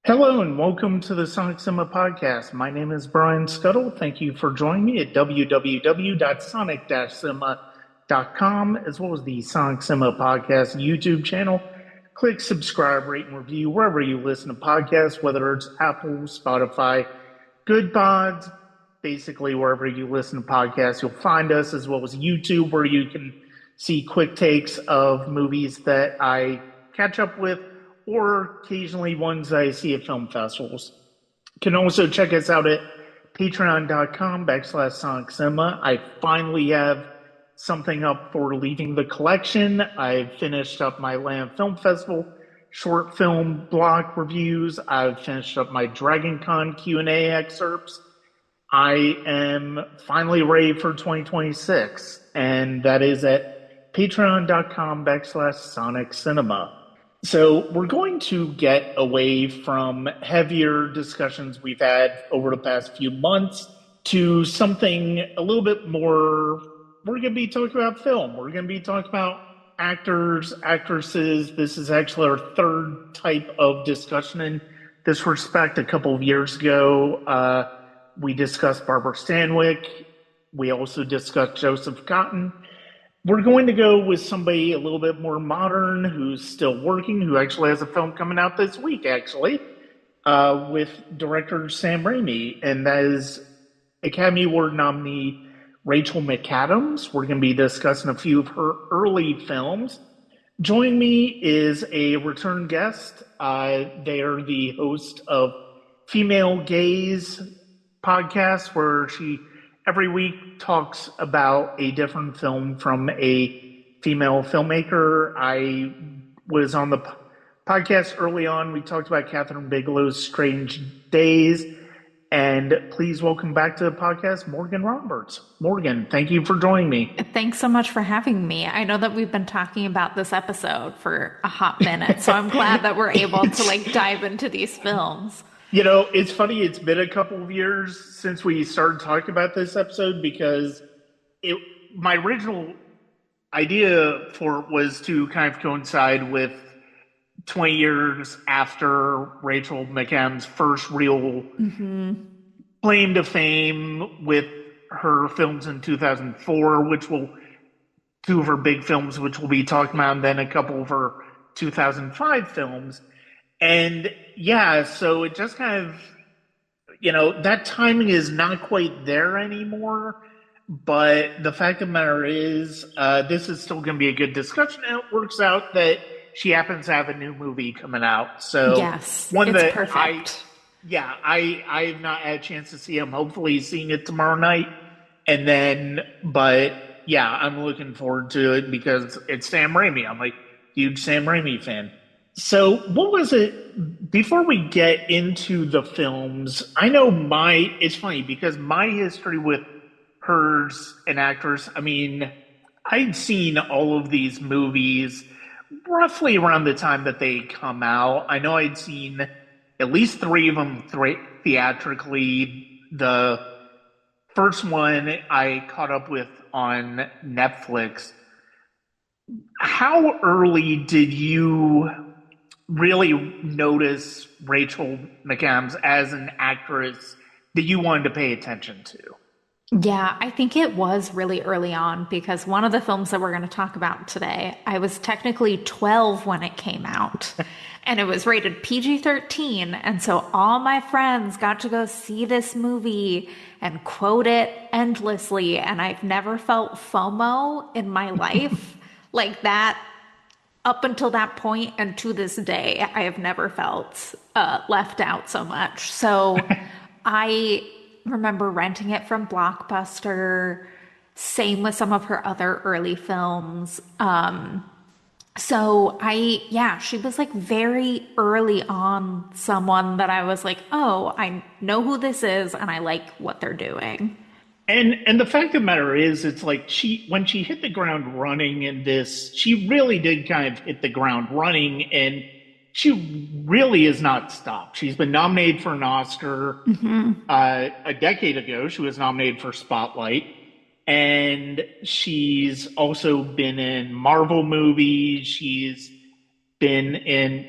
Hello and welcome to the Sonic Cinema Podcast. My name is Brian Scuttle. Thank you for joining me at www.sonic-cinema.com as well as the Sonic Cinema Podcast YouTube channel. Click subscribe, rate, and review wherever you listen to podcasts, whether it's Apple, Spotify, Good Pods, basically wherever you listen to podcasts, you'll find us, as well as YouTube, where you can see quick takes of movies that I catch up with or occasionally ones I see at film festivals. You can also check us out at patreon.com/Sonic Cinema. I finally have something up for Leaving the Collection. I've finished up my Land Film Festival short film block reviews. I've finished up my Dragon Con Q&A excerpts. I am finally ready for 2026, and that is at patreon.com/Sonic Cinema. So we're going to get away from heavier discussions we've had over the past few months to something a little bit more. We're going to be talking about film. We're going to be talking about actors, actresses. This is actually our third type of discussion in this respect. A couple of years ago, we discussed Barbara Stanwyck. We also discussed Joseph Cotten. We're going to go with somebody a little bit more modern who's still working, who actually has a film coming out this week, actually, with director Sam Raimi, and that is Academy Award nominee Rachel McAdams. We're going to be discussing a few of her early films. Joining me is a return guest. They are the host of Female Gaze podcast, where she every week talks about a different film from a female filmmaker. I was on the podcast early on. We talked about Catherine Bigelow's Strange Days. And please welcome back to the podcast, Morgan Roberts. Morgan, thank you for joining me. Thanks so much for having me. I know that we've been talking about this episode for a hot minute, so I'm glad that we're able to dive into these films. You know, it's funny, it's been a couple of years since we started talking about this episode because my original idea for it was to kind of coincide with 20 years after Rachel McAdams' first real claim to fame with her films in 2004, two of her big films, which we'll be talking about, and then a couple of her 2005 films. And yeah, so it just kind of, that timing is not quite there anymore. But the fact of the matter is, this is still going to be a good discussion. And it works out that she happens to have a new movie coming out. So yes, it's perfect. I have not had a chance to see him. Hopefully seeing it tomorrow night. But yeah, I'm looking forward to it because it's Sam Raimi. I'm a huge Sam Raimi fan. So what was it, before we get into the films, I know it's funny because my history with her as an actress, I mean, I'd seen all of these movies roughly around the time that they come out. I know I'd seen at least three of them theatrically. The first one I caught up with on Netflix. How early did you really notice Rachel McAdams as an actress that you wanted to pay attention to? Yeah, I think it was really early on because one of the films that we're going to talk about today, I was technically 12 when it came out and it was rated PG-13. And so all my friends got to go see this movie and quote it endlessly. And I've never felt FOMO in my life like that. Up until that point and to this day, I have never felt left out so much. So I remember renting it from Blockbuster. Same with some of her other early films. She was very early on someone that I was like, oh, I know who this is and I like what they're doing. And the fact of the matter is, it's like when she hit the ground running in this, she really did kind of hit the ground running, and she really has not stopped. She's been nominated for an Oscar a decade ago. She was nominated for Spotlight, and she's also been in Marvel movies. She's been in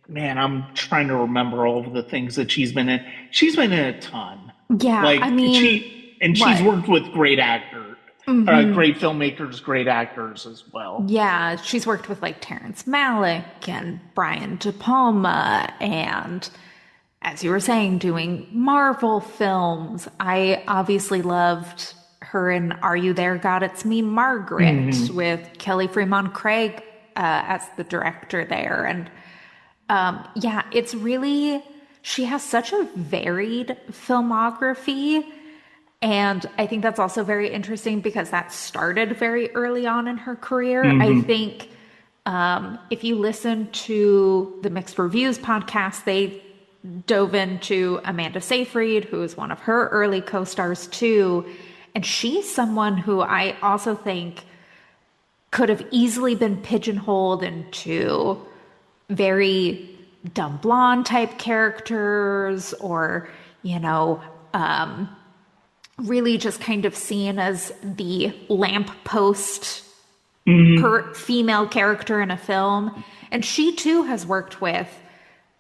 man, I'm trying to remember all of the things that she's been in. She's been in a ton. Yeah, Like I mean, she's what? worked with great actors, great filmmakers, great actors as well. Yeah, she's worked with like Terrence Malick and Brian De Palma, and as you were saying, doing Marvel films. I obviously loved her in Are You There, God? It's Me, Margaret, with Kelly Fremont Craig as the director there. And yeah, it's really, she has such a varied filmography. And I think that's also very interesting because that started very early on in her career. I think if you listen to the Mixed Reviews podcast, they dove into Amanda Seyfried, who is one of her early co-stars too. And she's someone who I also think could have easily been pigeonholed into very dumb blonde type characters or, you know, really just kind of seen as the lamppost per female character in a film. And she too has worked with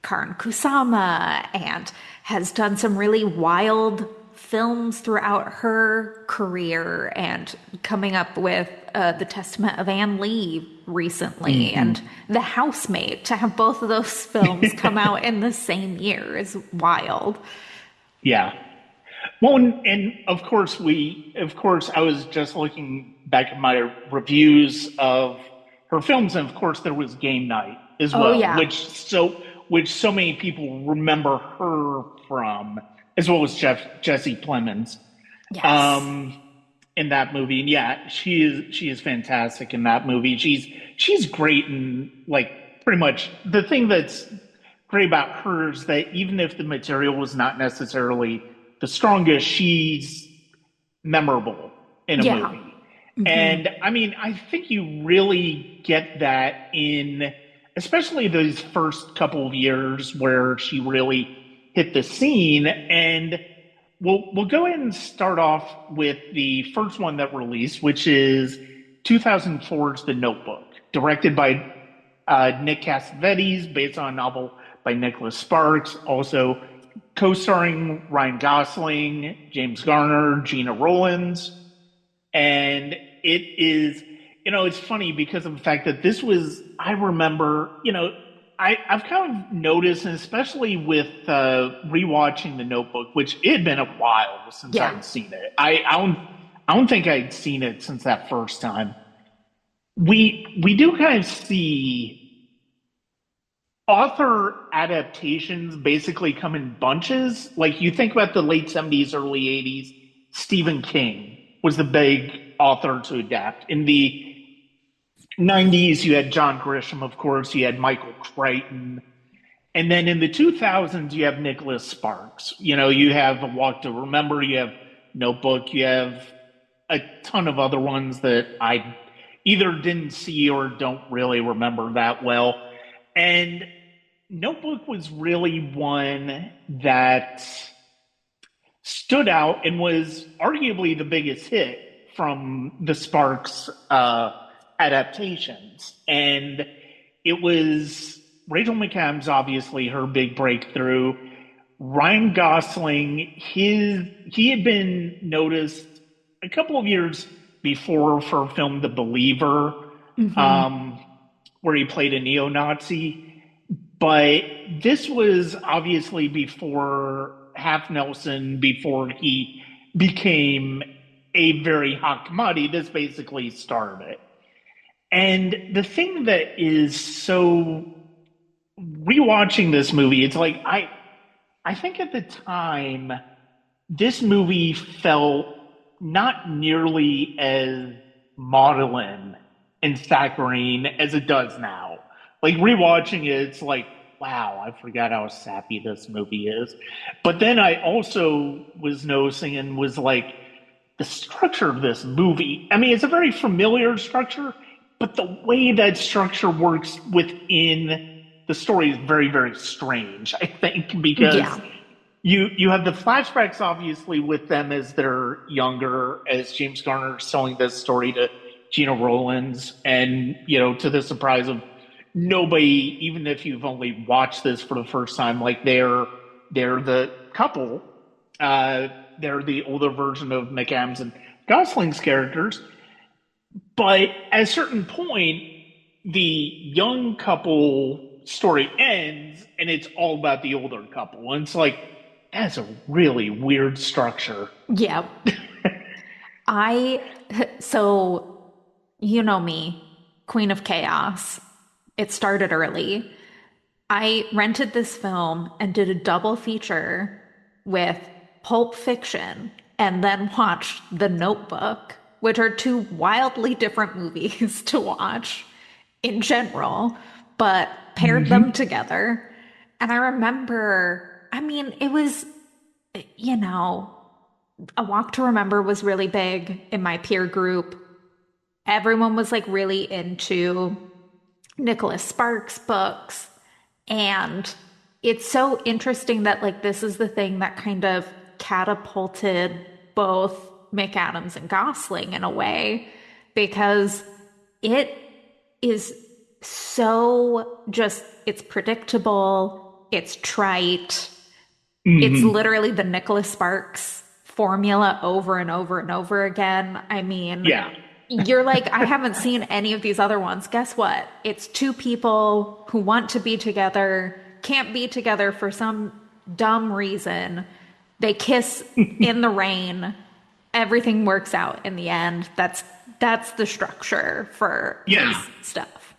Karin Kusama and has done some really wild films throughout her career and coming up with The Testament of Anne Lee recently and The Housemaid. To have both of those films come out in the same year is wild. Yeah. Well, and of course, I was just looking back at my reviews of her films, and of course, there was Game Night as Oh, well, yeah. which so many people remember her from, as well as Jesse Plemons Yes. in that movie. And yeah, she is fantastic in that movie. She's great in like pretty much the thing that's great about her is that even if the material was not necessarily the strongest, she's memorable in a Yeah. movie. And I mean, I think you really get that in especially those first couple of years where she really hit the scene. And we'll go ahead and start off with the first one that released, which is 2004's The Notebook, directed by Nick Cassavetes, based on a novel by Nicholas Sparks, also co-starring Ryan Gosling, James Garner, Gina Rowlands. And it is, it's funny because of the fact that this was, I remember, I've kind of noticed, and especially with rewatching The Notebook, which it had been a while since Yeah. I'd seen it. I don't think I'd seen it since that first time. We do kind of see author adaptations basically come in bunches. Like you think about the late 70s, early 80s, Stephen King was the big author to adapt. In the 90s, you had John Grisham, of course, you had Michael Crichton. And then in the 2000s, you have Nicholas Sparks. You have A Walk to Remember, you have Notebook, you have a ton of other ones that I either didn't see or don't really remember that well. And Notebook was really one that stood out and was arguably the biggest hit from the Sparks adaptations. And it was Rachel McAdams, obviously, her big breakthrough. Ryan Gosling, he had been noticed a couple of years before for a film The Believer, where he played a neo-Nazi. But this was obviously before Half Nelson, before he became a very hot commodity. This basically started it. And the thing that is so rewatching this movie, it's like I think at the time this movie felt not nearly as maudlin and saccharine as it does now. Like rewatching it, it's like, wow, I forgot how sappy this movie is. But then I also was noticing and was like, the structure of this movie. I mean, it's a very familiar structure, but the way that structure works within the story is very, very strange, I think, because Yeah. you have the flashbacks obviously with them as they're younger, as James Garner is telling this story to Gina Rowlands, and to the surprise of nobody, even if you've only watched this for the first time, like they're the couple. They're the older version of McAdams and Gosling's characters. But at a certain point, the young couple story ends, and it's all about the older couple. And it's like, that's a really weird structure. Yeah. So, you know me, Queen of Chaos. It started early. I rented this film and did a double feature with Pulp Fiction and then watched The Notebook, which are two wildly different movies to watch in general, but paired them together. And I remember, I mean, it was, you know, A Walk to Remember was really big in my peer group. Everyone was like really into Nicholas Sparks books. And it's so interesting that like this is the thing that kind of catapulted both McAdams and Gosling in a way, because it is so just, it's predictable, it's trite, it's literally the Nicholas Sparks formula over and over and over again. I mean, Yeah. you're like, I haven't seen any of these other ones. Guess what? It's two people who want to be together, can't be together for some dumb reason. They kiss in the rain. Everything works out in the end. That's the structure for his stuff.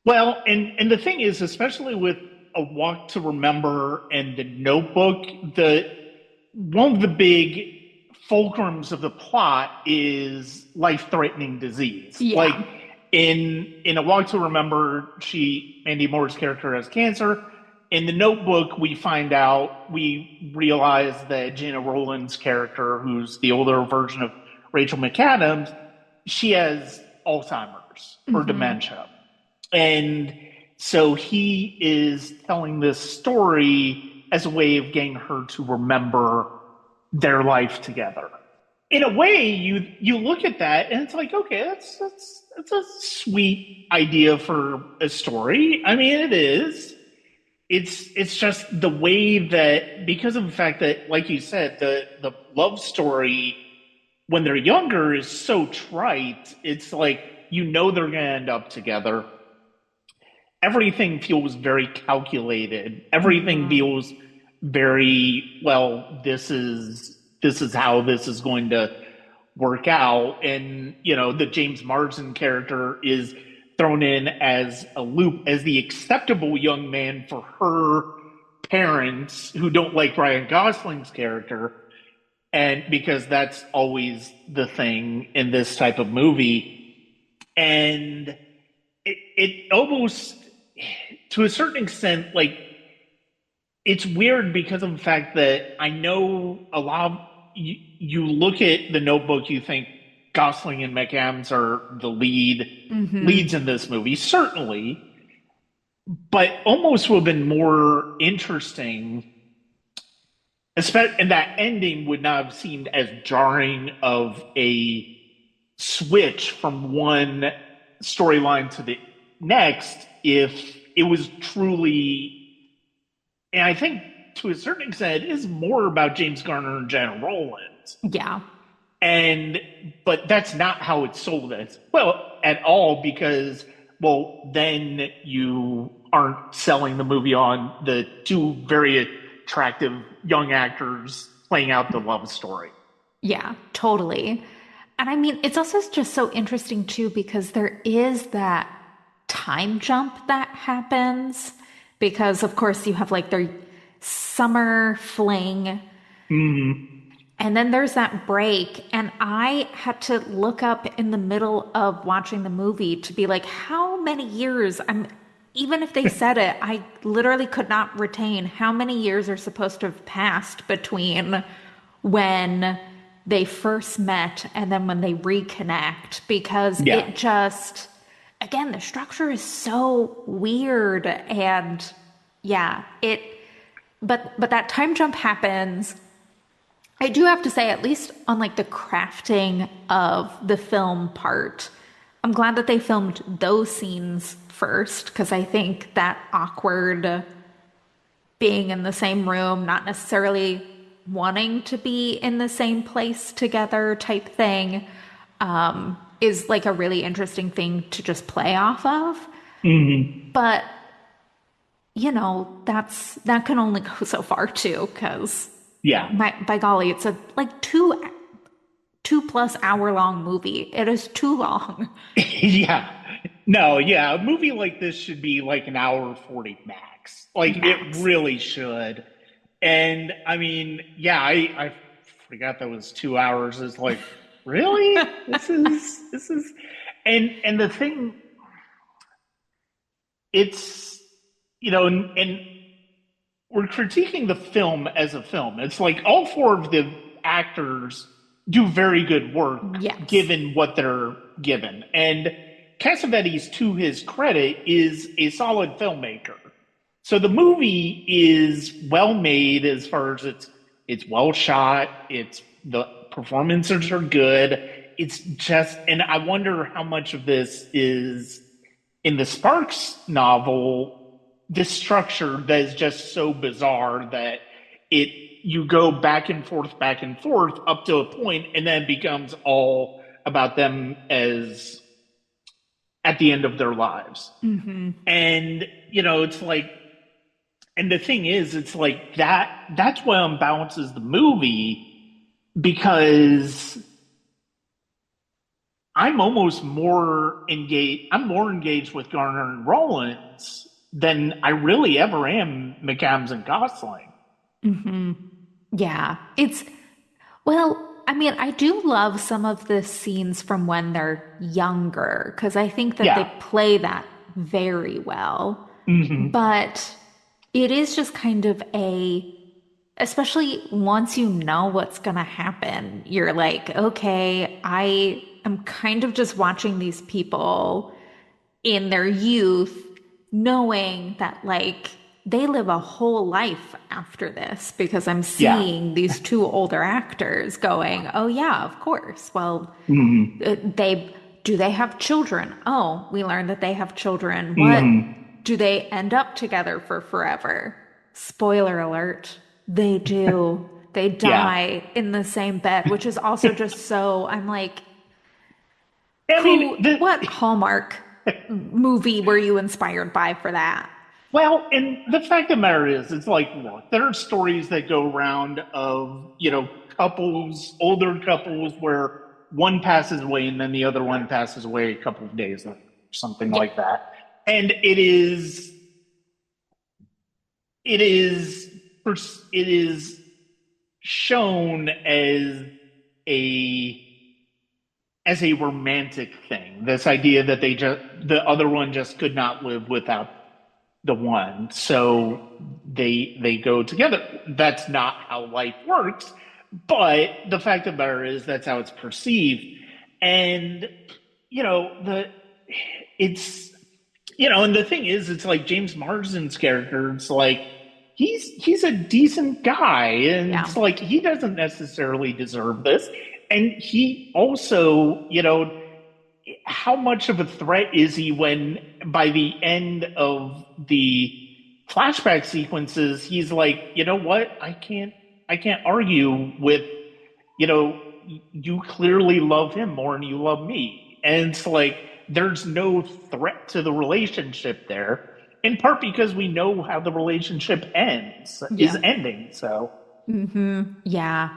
Well, and the thing is, especially with A Walk to Remember and The Notebook, one of the big fulcrums of the plot is life-threatening disease. Yeah. Like in A Walk to Remember, Mandy Moore's character has cancer. In The Notebook, we realize that Gina Rowland's character, who's the older version of Rachel McAdams, she has Alzheimer's or dementia. And so he is telling this story as a way of getting her to remember their life together. In a way, you look at that and it's like, okay, that's a sweet idea for a story. I mean, it is. It's just the way that, because of the fact that, like you said, the love story when they're younger is so trite. It's like, they're going to end up together. Everything feels very calculated. Everything feels very, well, this is how this is going to work out. And, the James Marsden character is thrown in as a loop, as the acceptable young man for her parents who don't like Ryan Gosling's character. And because that's always the thing in this type of movie. And it almost, to a certain extent, like, it's weird because of the fact that I know a lot of you look at The Notebook, you think Gosling and McAdams are the leads in this movie, certainly, but almost would have been more interesting, and that ending would not have seemed as jarring of a switch from one storyline to the next if it was truly, and I think to a certain extent it is more about James Garner and Gina Rowland. Yeah. But that's not how it's sold as well at all, because, well, then you aren't selling the movie on the two very attractive young actors playing out the love story. Yeah, totally. And I mean, it's also just so interesting too, because there is that time jump that happens, because of course you have like their summer fling. And then there's that break, and I had to look up in the middle of watching the movie to be like, how many years? Even if they said it, I literally could not retain how many years are supposed to have passed between when they first met and then when they reconnect, because it just, again, the structure is so weird. And but that time jump happens. I do have to say, at least on like the crafting of the film part, I'm glad that they filmed those scenes first because I think that awkward being in the same room, not necessarily wanting to be in the same place together type thing, is like a really interesting thing to just play off of. Hmm. But that can only go so far too, because Yeah. by golly, it's a like two plus hour long movie. It is too long. Yeah. No, yeah. A movie like this should be like an hour 40 max. Like it Max. really should. And I mean, yeah, I forgot that was 2 hours. It's like, really? This is and the thing, it's and we're critiquing the film as a film. It's like all four of the actors do very good work Yes. given what they're given. And Cassavetes, to his credit, is a solid filmmaker. So the movie is well made as far as it's well shot, it's the performances are good. It's just and I wonder how much of this is in the Sparks novel, this structure that is just so bizarre that it you go back and forth up to a point, and then it becomes all about them as at the end of their lives. And it's like, and the thing is, it's like that's what unbalances the movie because I'm more engaged with Garner and Rollins than I really ever am McAdams and Gosling. Yeah. Well, I mean, I do love some of the scenes from when they're younger because I think that they Yeah. play that very well. Hmm. But it is just kind of especially once you know what's going to happen, you're like, okay, I am kind of just watching these people in their youth, knowing that like they live a whole life after this because I'm Yeah. seeing these two older actors going, oh, yeah, of course. Well, Hmm. they have children? Oh, we learned that they have children. What Hmm. do they end up together for forever? Spoiler alert, they do. They Yeah. die in the same bed, which is also just so, I'm like, I mean, what Hallmark movie were you inspired by for that? well, and the fact of the matter is, it's like, look, there are stories that go around of, couples, older couples, where one passes away and then the other one passes away a couple of days later, something Yeah. like that. And it is shown a as a romantic thing. This idea that the other one just could not live without the one, so they go together. That's not how life works, but the fact of the matter is that's how it's perceived. And the it's and the thing is, it's like James Marsden's character. It's like he's a decent guy, and Yeah. it's like he doesn't necessarily deserve this. And he also, how much of a threat is he when by the end of the flashback sequences he's like, you know what, I can't argue with, you know you clearly love him more than you love me, and it's like there's no threat to the relationship there, in part because we know how the relationship is Yeah. ending. So Yeah.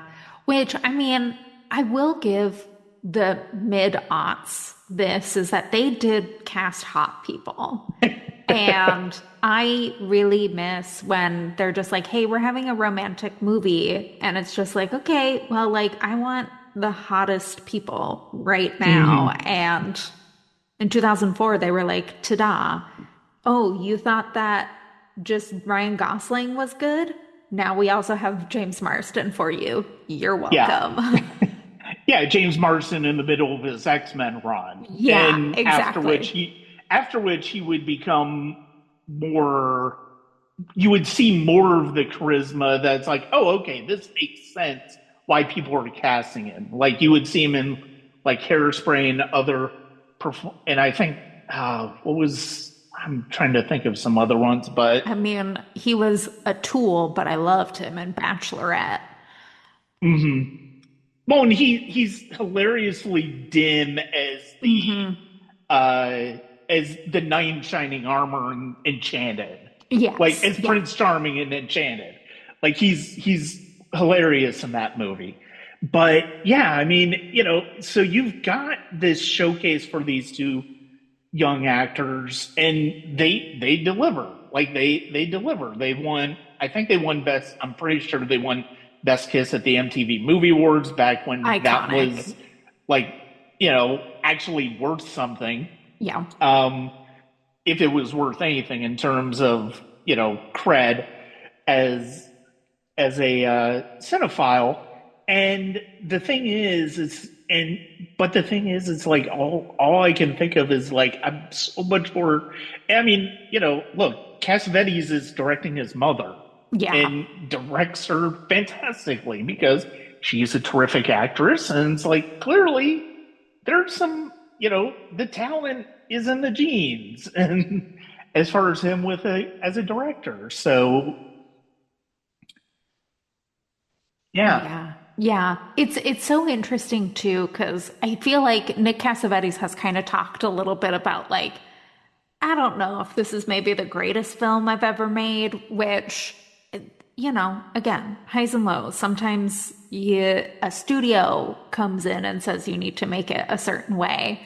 Which, I mean, I will give the mid-aughts this is that they did cast hot people. And I really miss when they're just like, hey, we're having a romantic movie. And it's just like, okay, well, like, I want the hottest people right now. mhm. And in 2004, they were like, ta-da. Oh, you thought that just Ryan Gosling was good? Now we also have James Marsden for you. You're Yeah. welcome. Yeah, James Marsden in the middle of his X-Men run, Yeah, and exactly. after which he would become more. You would see more of the charisma. That's like, oh, okay, this makes sense. Why people are casting him? Like you would see him in like Hairspray and other and I think what was I'm trying to think of some other ones, but I mean, he was a tool, but I loved him in Bachelorette. well, and he's hilariously dim uh as the knight in shining armor in Enchanted, like Yes, as yeah, Prince Charming in Enchanted. Like he's hilarious in that movie. But yeah, I mean, so you've got this showcase for these two young actors, and they deliver. Like they deliver. They won. I think they won best. I'm pretty sure they won best kiss at the MTV Movie Awards back when that was iconic. like actually worth something. Yeah, Um, if it was worth anything in terms of cred as a cinephile. And the thing is, but the thing is, it's like all I can think of is like I'm so much more. I mean, look, Cassavetes is directing his mother yeah, and directs her fantastically because she's a terrific actress, and it's like clearly there's some, the talent is in the genes, and as far as him as a director, so yeah. yeah, yeah. It's so interesting too because I feel like Nick Cassavetes has kind of talked a little bit about like I don't know if this is maybe the greatest film I've ever made, which, again, highs and lows. Sometimes a studio comes in and says you need to make it a certain way.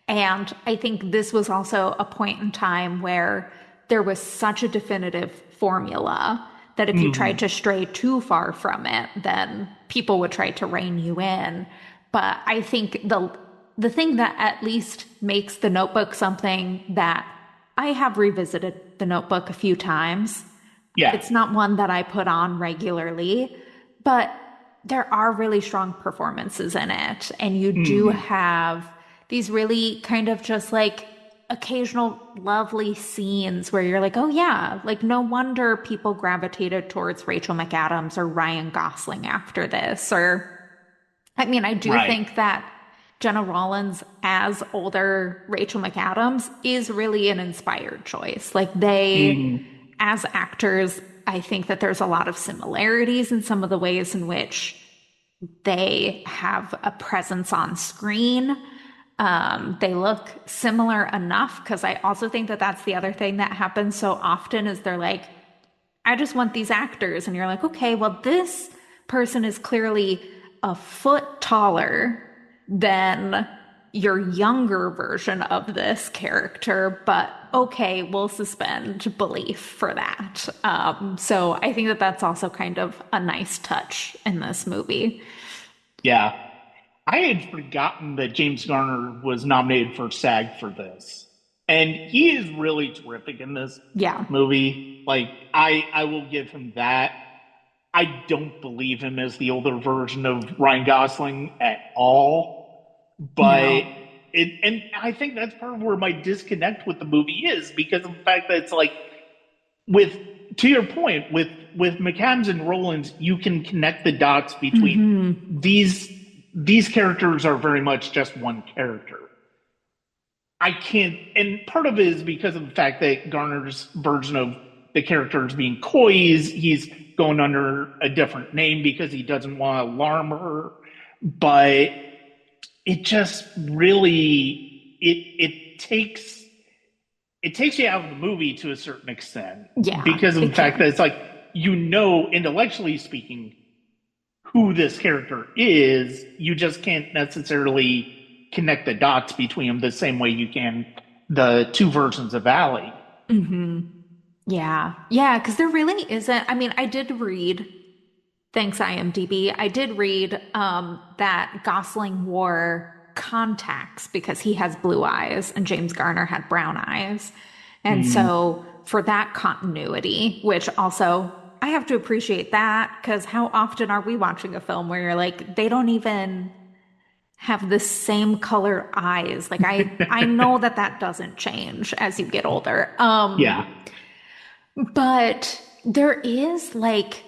And I think this was also a point in time where there was such a definitive formula that if you tried to stray too far from it, then people would try to rein you in. But I think the thing that at least makes the Notebook something that I have revisited the Notebook a few times. Yeah. It's not one that I put on regularly, but there are really strong performances in it. And you do have these really kind of just like occasional lovely scenes where you're like, oh yeah, like no wonder people gravitated towards Rachel McAdams or Ryan Gosling after this. Or, I mean, I do Right. think that Jenna Rollins as older Rachel McAdams is really an inspired choice. Like as actors, I think that there's a lot of similarities in some of the ways in which they have a presence on screen. They look similar enough because I also think that that's the other thing that happens so often is they're like, I just want these actors. And you're like, okay, well, this person is clearly a foot taller than your younger version of this character, but okay, we'll suspend belief for that. So I think that that's also kind of a nice touch in this movie. Yeah. I had forgotten that James Garner was nominated for SAG for this. And he is really terrific in this Yeah. movie. Like I will give him that. I don't believe him as the older version of Ryan Gosling at all. But No. and I think that's part of where my disconnect with the movie is because of the fact that it's like with to your point with McAdams and Rollins, you can connect the dots between these characters are very much just one character. I can't, and part of it is because of the fact that Garner's version of the character is being coy. He's going under a different name because he doesn't want to alarm her. But it just really it takes you out of the movie to a certain extent Yeah, because of the it fact that can. it's like intellectually speaking who this character is. You just can't necessarily connect the dots between them the same way you can the two versions of Allie. Yeah. Yeah, because there really isn't. I mean, I did read, thanks IMDb, I did read that Gosling wore contacts because he has blue eyes and James Garner had brown eyes. And so for that continuity, which also I have to appreciate that because how often are we watching a film where you're like, they don't even have the same color eyes. Like I know that that doesn't change as you get older. Yeah. But there is like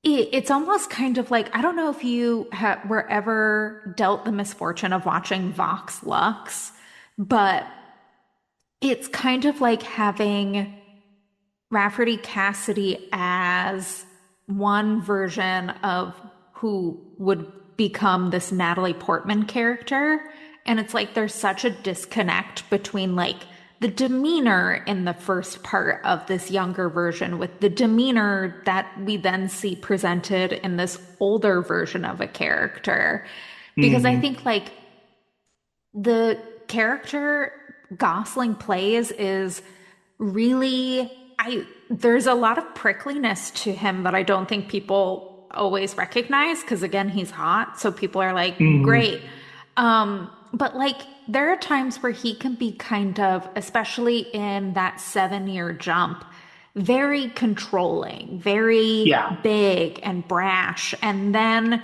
It's almost kind of like, I don't know if you were ever dealt the misfortune of watching Vox Lux, but it's kind of like having Rafferty Cassidy as one version of who would become this Natalie Portman character. And it's like there's such a disconnect between like the demeanor in the first part of this younger version with the demeanor that we then see presented in this older version of a character. Because I Hmm. think like the character Gosling plays is really I there's a lot of prickliness to him that I don't think people always recognize because again he's hot so people are like Hmm. great but like there are times where he can be kind of especially in that 7 year jump very controlling very Yeah. big and brash and then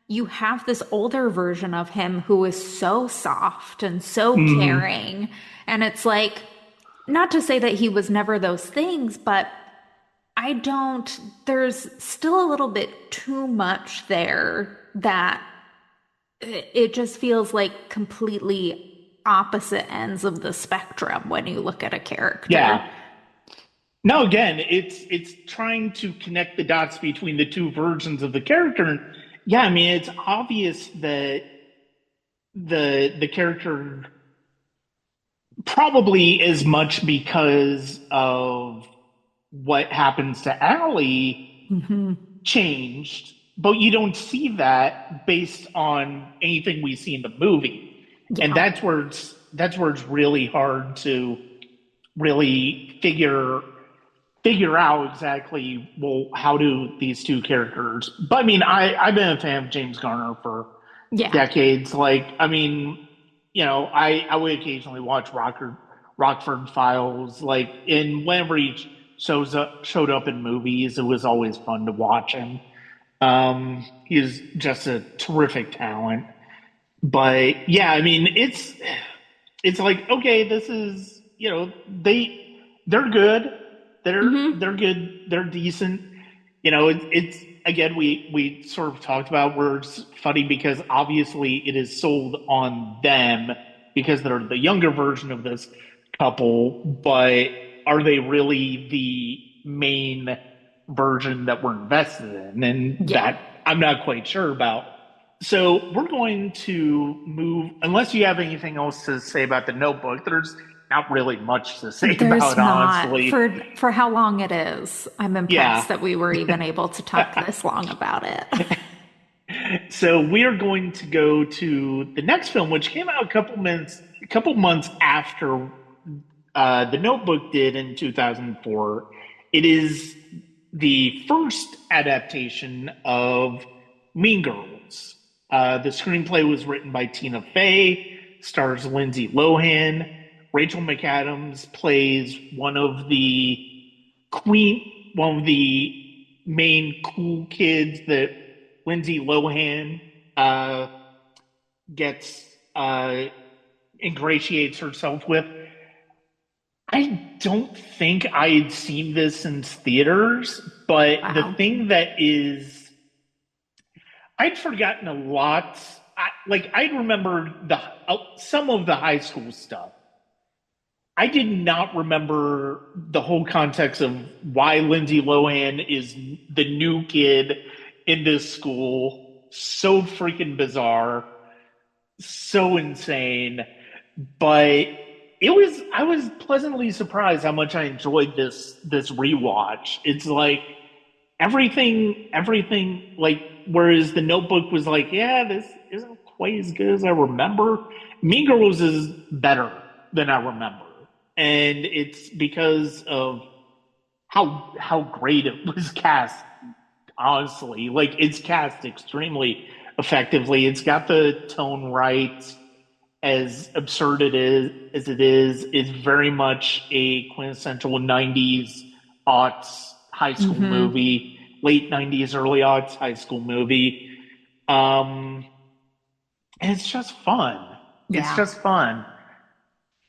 you have this older version of him who is so soft and so Hmm. caring. And it's like, not to say that he was never those things, but I don't, there's still a little bit too much there that it just feels like completely opposite ends of the spectrum when you look at a character. Yeah. No, again, it's trying to connect the dots between the two versions of the character. And yeah, I mean, it's obvious that the character probably as much because of what happens to Allie Hmm. changed, but you don't see that based on anything we see in the movie. And Yeah. that's where it's really hard to really figure out exactly, well, how do these two characters, but I mean, I've been a fan of James Garner for Yeah. decades. Like, I mean, I would occasionally watch Rockford Files, like, and whenever he showed up in movies, it was always fun to watch him. He's just a terrific talent. But yeah, I mean, it's like, okay, this is, they're good. They're Hmm. good. They're decent. It's again, we sort of talked about where it's funny because obviously it is sold on them because they're the younger version of this couple, but are they really the main version that we're invested in? And Yeah. that I'm not quite sure about. So we're going to move, unless you have anything else to say about the notebook, there's not really much to say There's about, not honestly. for how long it is. I'm Yeah. impressed that we were even able to talk this long about it. So we are going to go to the next film, which came out a couple months after the Notebook did in 2004. It is the first adaptation of Mean Girls. The screenplay was written by Tina Fey, stars Lindsay Lohan. Rachel McAdams plays one of the main cool kids that Lindsay Lohan gets ingratiates herself with. I don't think I had seen this since theaters, but the Wow. thing that is, I'd forgotten a lot. I'd remember some of the high school stuff. I did not remember the whole context of why Lindsay Lohan is the new kid in this school. So freaking bizarre, so insane. But I was pleasantly surprised how much I enjoyed this rewatch. It's like everything like, whereas the Notebook was like, yeah, this isn't quite as good as I remember. Mean Girls is better than I remember, and it's because of how great it was cast. Honestly, like, it's cast extremely effectively. It's got the tone right. As absurd it is very much a quintessential '90s aughts high school Hmm. movie, late '90s, early aughts high school movie. Um, and it's just fun. It's Yeah. just fun.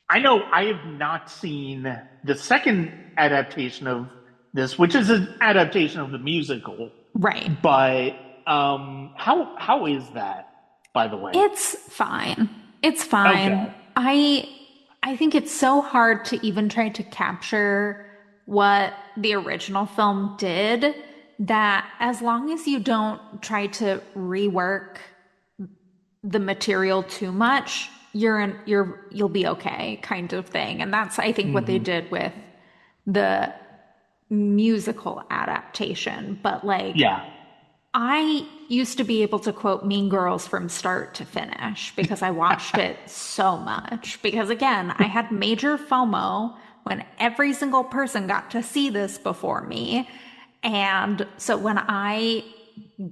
I know I have not seen the second adaptation of this, which is an adaptation of the musical. Right. But how is that, by the way? It's fine. It's fine. Okay. I think it's so hard to even try to capture what the original film did that as long as you don't try to rework the material too much, you'll be okay kind of thing. And that's I think what they Hmm. did with the musical adaptation. But like Yeah. I used to be able to quote Mean Girls from start to finish because I watched it so much. Because again, I had major FOMO when every single person got to see this before me. And so when I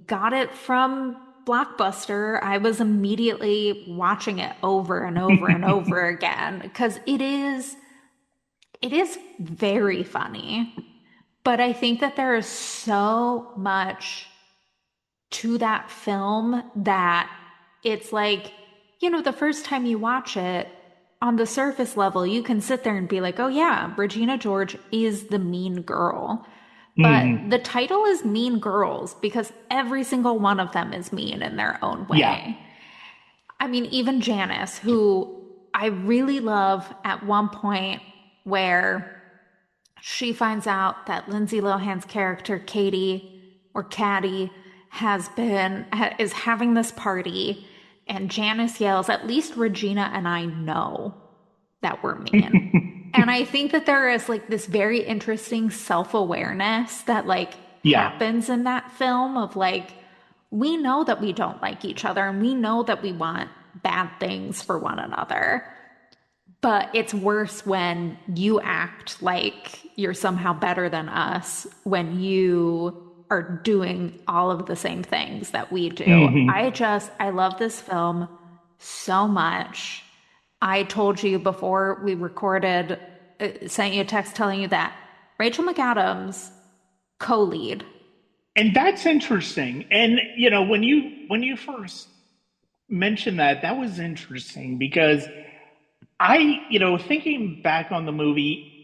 got it from Blockbuster, I was immediately watching it over and over and over again because it is very funny. But I think that there is so much to that film that it's like, the first time you watch it, on the surface level, you can sit there and be like, oh yeah, Regina George is the mean girl. But Hmm. the title is Mean Girls because every single one of them is mean in their own Yeah. way. I mean, even Janice, who I really love at one point where she finds out that Lindsay Lohan's character, Katie or Caddy, is having this party, and Janice yells, "At least Regina and I know that we're mean." And I think that there is like this very interesting self-awareness that like Yeah. happens in that film of like, we know that we don't like each other and we know that we want bad things for one another. But it's worse when you act like you're somehow better than us when you are doing all of the same things that we do. Hmm. I love this film so much. I told you before we recorded, sent you a text telling you that Rachel McAdams co-lead. And that's interesting. And when you first mentioned that, that was interesting because thinking back on the movie,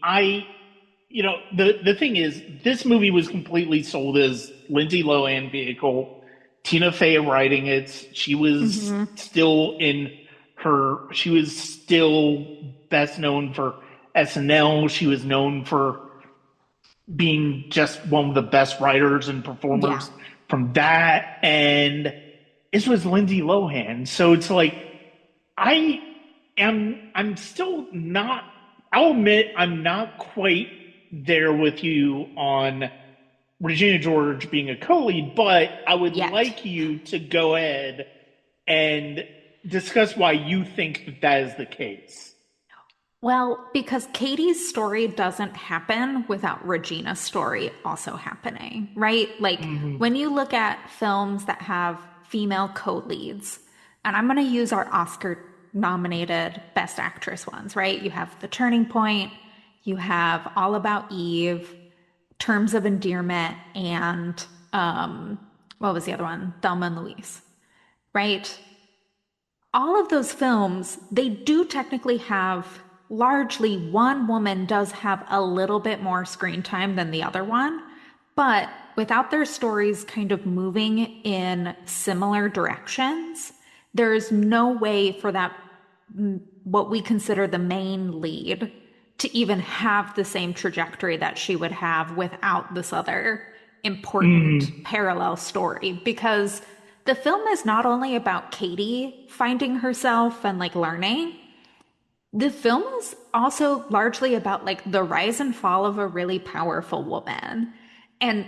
the thing is, this movie was completely sold as Lindsay Lohan vehicle. Tina Fey writing it. Hmm. She was still best known for SNL. She was known for being just one of the best writers and Yeah. performers from that. And this was Lindsay Lohan. So it's like, I I'm still not, I'll admit, I'm not quite there with you on Regina George being a co-lead, but I would Yet. like you to go ahead and discuss why you think that that is the case. Well, because Katie's story doesn't happen without Regina's story also happening, right? Like Hmm. when you look at films that have female co-leads, and I'm going to use our Oscar nominated Best Actress ones, right? You have The Turning Point, you have All About Eve, Terms of Endearment, and what was the other one? Thelma and Louise, right? All of those films, they do technically have largely one woman does have a little bit more screen time than the other one, but without their stories kind of moving in similar directions, there's no way for that, what we consider the main lead, to even have the same trajectory that she would have without this other important Hmm. parallel story. Because the film is not only about Katie finding herself and like learning, the film is also largely about like the rise and fall of a really powerful woman. And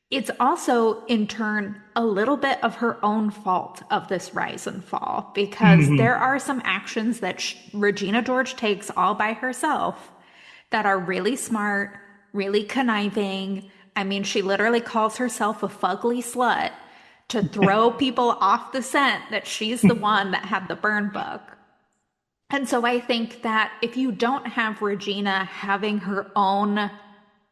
it's also in turn a little bit of her own fault of this rise and fall because there Hmm. are some actions that Regina George takes all by herself that are really smart, really conniving. I mean, she literally calls herself a fugly slut to throw people off the scent that she's the one that had the burn book. And so I think that if you don't have Regina having her own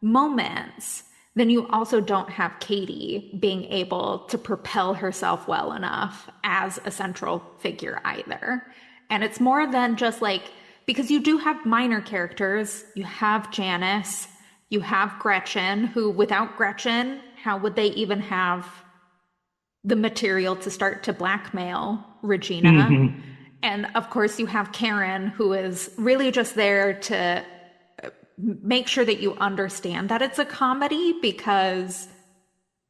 moments, then you also don't have Katie being able to propel herself well enough as a central figure either. And it's more than just like, because you do have minor characters, you have Janice, You have Gretchen, who without Gretchen, how would they even have the material to start to blackmail Regina? Hmm. And of course, you have Karen, who is really just there to make sure that you understand that it's a comedy, because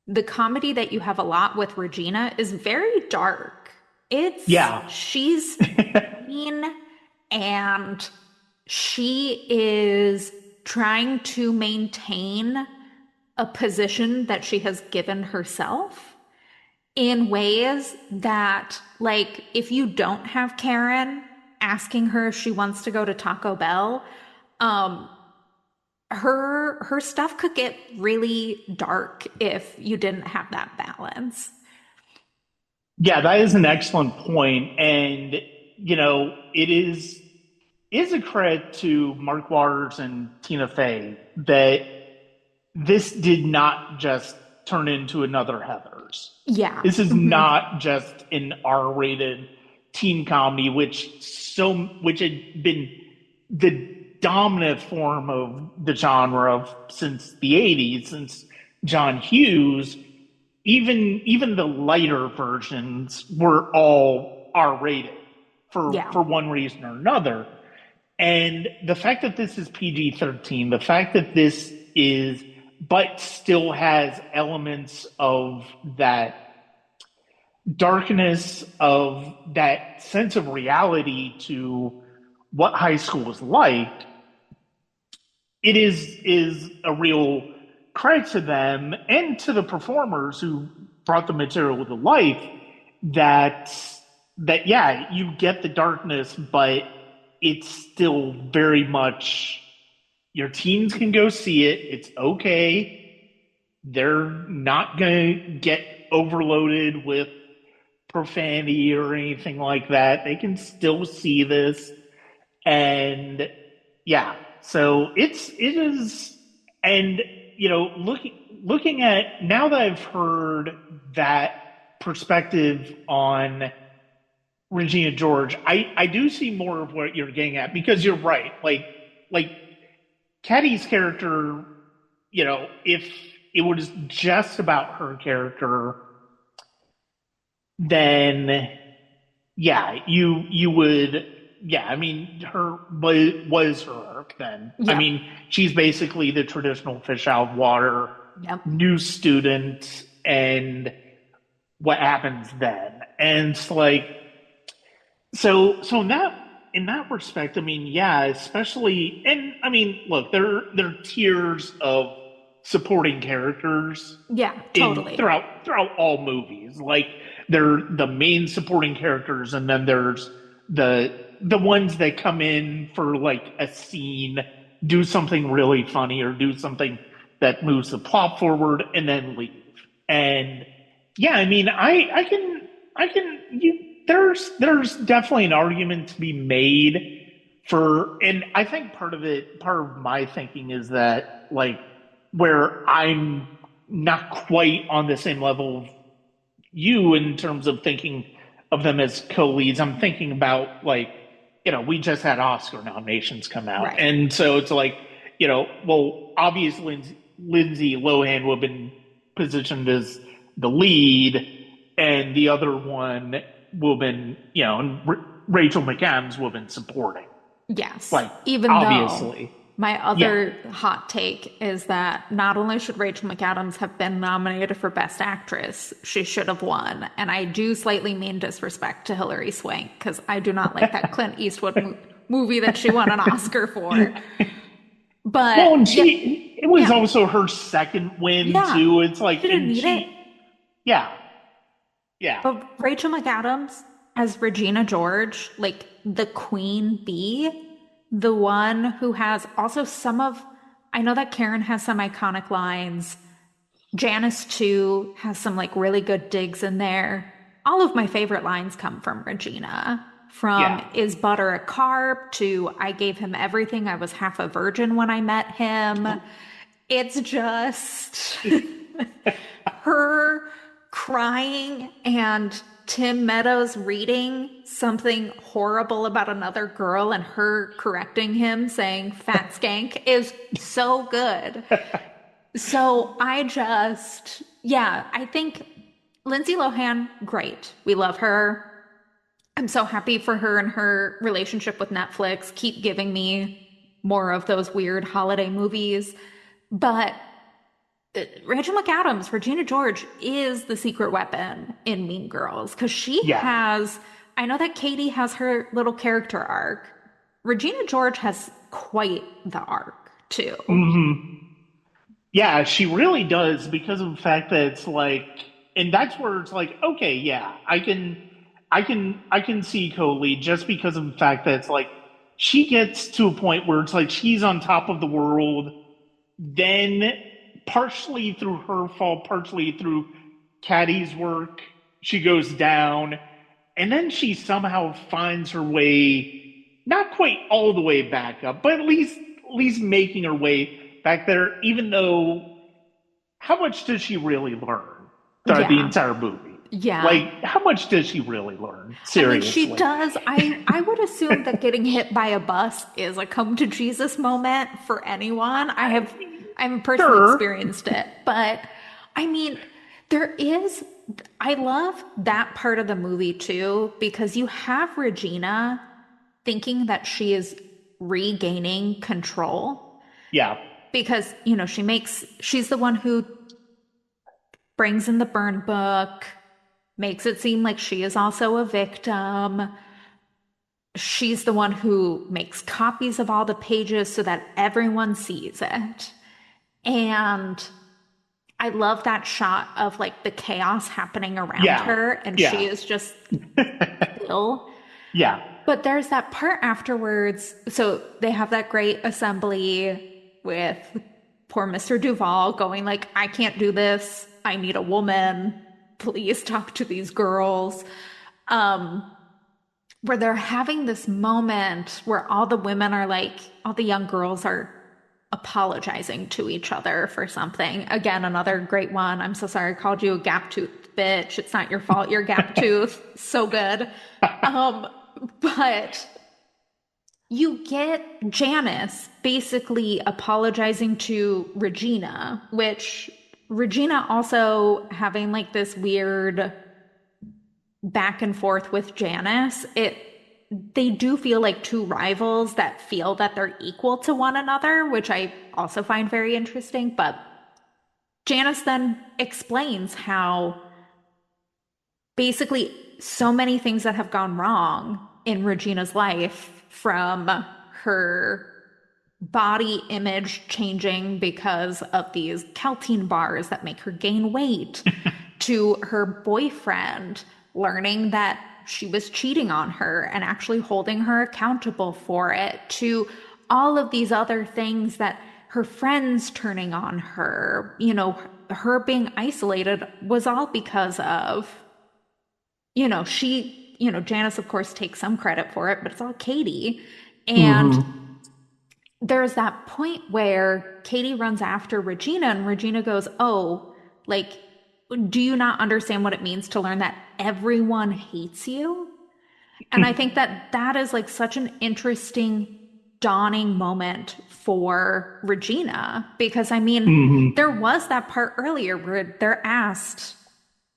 the comedy that you have a lot with Regina is very dark. Yeah. She's mean, and she is trying to maintain a position that she has given herself in ways that, like, if you don't have Karen asking her if she wants to go to Taco Bell, um, her stuff could get really dark if you didn't have that balance. Yeah, that is an excellent point. And, it is a credit to Mark Waters and Tina Fey that this did not just turn into another Heathers. Yeah. This is not just an R-rated teen comedy, which had been the dominant form of the genre since the '80s, since John Hughes. Even the lighter versions were all R-rated Yeah. for one reason or another. And the fact that this is PG-13, the fact that this is, but still has elements of that darkness, of that sense of reality to what high school is like, it is a real credit to them and to the performers who brought the material to life, that yeah, you get the darkness, but it's still very much, your teens can go see it. It's okay. They're not going to get overloaded with profanity or anything like that. They can still see this. And yeah, so it is. And looking at, now that I've heard that perspective on Regina George, I do see more of what you're getting at, because you're right. Like Caddy's character, if it was just about her character, then yeah, you would, yeah. I mean, her was her arc then. I Yeah. mean, she's basically the traditional fish out of water, Yep. new student, and what happens then. And it's like, so in that respect, I mean, yeah, especially, and I mean, look, there are tiers of supporting characters Yeah, in totally. throughout all movies. Like, they're the main supporting characters, and then there's the ones that come in for like a scene, do something really funny or do something that moves the plot forward, and then leave. And yeah, I mean, I can you there's definitely an argument to be made for, and I think part of my thinking is that, like, where I'm not quite on the same level of you in terms of thinking of them as co-leads. I'm thinking about, like, we just had Oscar nominations come out, Right. and so it's like, well, obviously Lindsay Lohan would have been positioned as the lead, and the other one would have been, and Rachel McAdams would have been supporting, Yes. like, Even though obviously, my yeah. other hot take is that not only should Rachel McAdams have been nominated for Best Actress, she should have won. And I do slightly mean disrespect to Hilary Swank, because I do not like that Clint Eastwood movie that she won an Oscar for. But Well, and yeah, it was yeah, also her second win yeah. too. It's like, She didn't and need it. yeah, yeah, But Rachel McAdams as Regina George, like the queen bee, the one who has also some of, I know that Karen has some iconic lines. Janice too has some like really good digs in there. All of my favorite lines come from Regina. From yeah. "Is butter a carb" to "I gave him everything. I was half a virgin when I met him." It's just her crying and Tim Meadows reading something horrible about another girl and her correcting him saying fat skank is so good. So I think Lindsay Lohan, great. We love her. I'm so happy for her and her relationship with Netflix. Keep giving me more of those weird holiday movies. But Rachel McAdams, Regina George, is the secret weapon in Mean Girls because Yeah. I know that Katie has her little character arc. Regina George has quite the arc, too. Yeah, she really does because of the fact that it's like, and that's where it's like, okay, yeah, I can see Coley just because of the fact that it's like she gets to a point where it's like she's on top of the world, then partially through her fault, partially through Caddy's work, she goes down, and then she somehow finds her way, not quite all the way back up, but at least making her way back there, even though how much does she really learn throughout the Yeah. entire movie? Yeah. Like, how much does she really learn? I mean, she Seriously. does. I would assume that getting hit by a bus is a come to Jesus moment for anyone. I haven't personally Sure. experienced it, but I mean, there is I love that part of the movie too because you have Regina thinking that she is regaining control Yeah. because, she's the one who brings in the burn book, makes it seem like she is also a victim. She's the one who makes copies of all the pages so that everyone sees it. And I love that shot of like the chaos happening around Yeah. her, and Yeah. she is just still. Yeah. But there's that part afterwards. So they have that great assembly with poor Mr. Duval going like, I can't do this. I need a woman. Please talk to these girls. Where they're having this moment where all the women are like, all the young girls are apologizing to each other for something. Again, another great one. I'm so sorry I called you a gap tooth bitch. It's not your fault. You're gap tooth. So good. But you get Janice basically apologizing to Regina, which Regina also having like this weird back and forth with Janice. They do feel like two rivals that feel that they're equal to one another, which I also find very interesting. But Janice then explains how basically so many things that have gone wrong in Regina's life, from her body image changing because of these Kelteen bars that make her gain weight, to her boyfriend learning that she was cheating on her and actually holding her accountable for it, to all of these other things that her friends turning on her, her being isolated was all because of, Janice, of course, takes some credit for it, but it's all Katie. And there's that point where Katie runs after Regina and Regina goes, oh, like, do you not understand what it means to learn that everyone hates you? And I think that is like such an interesting dawning moment for Regina, because I mean, there was that part earlier where they're asked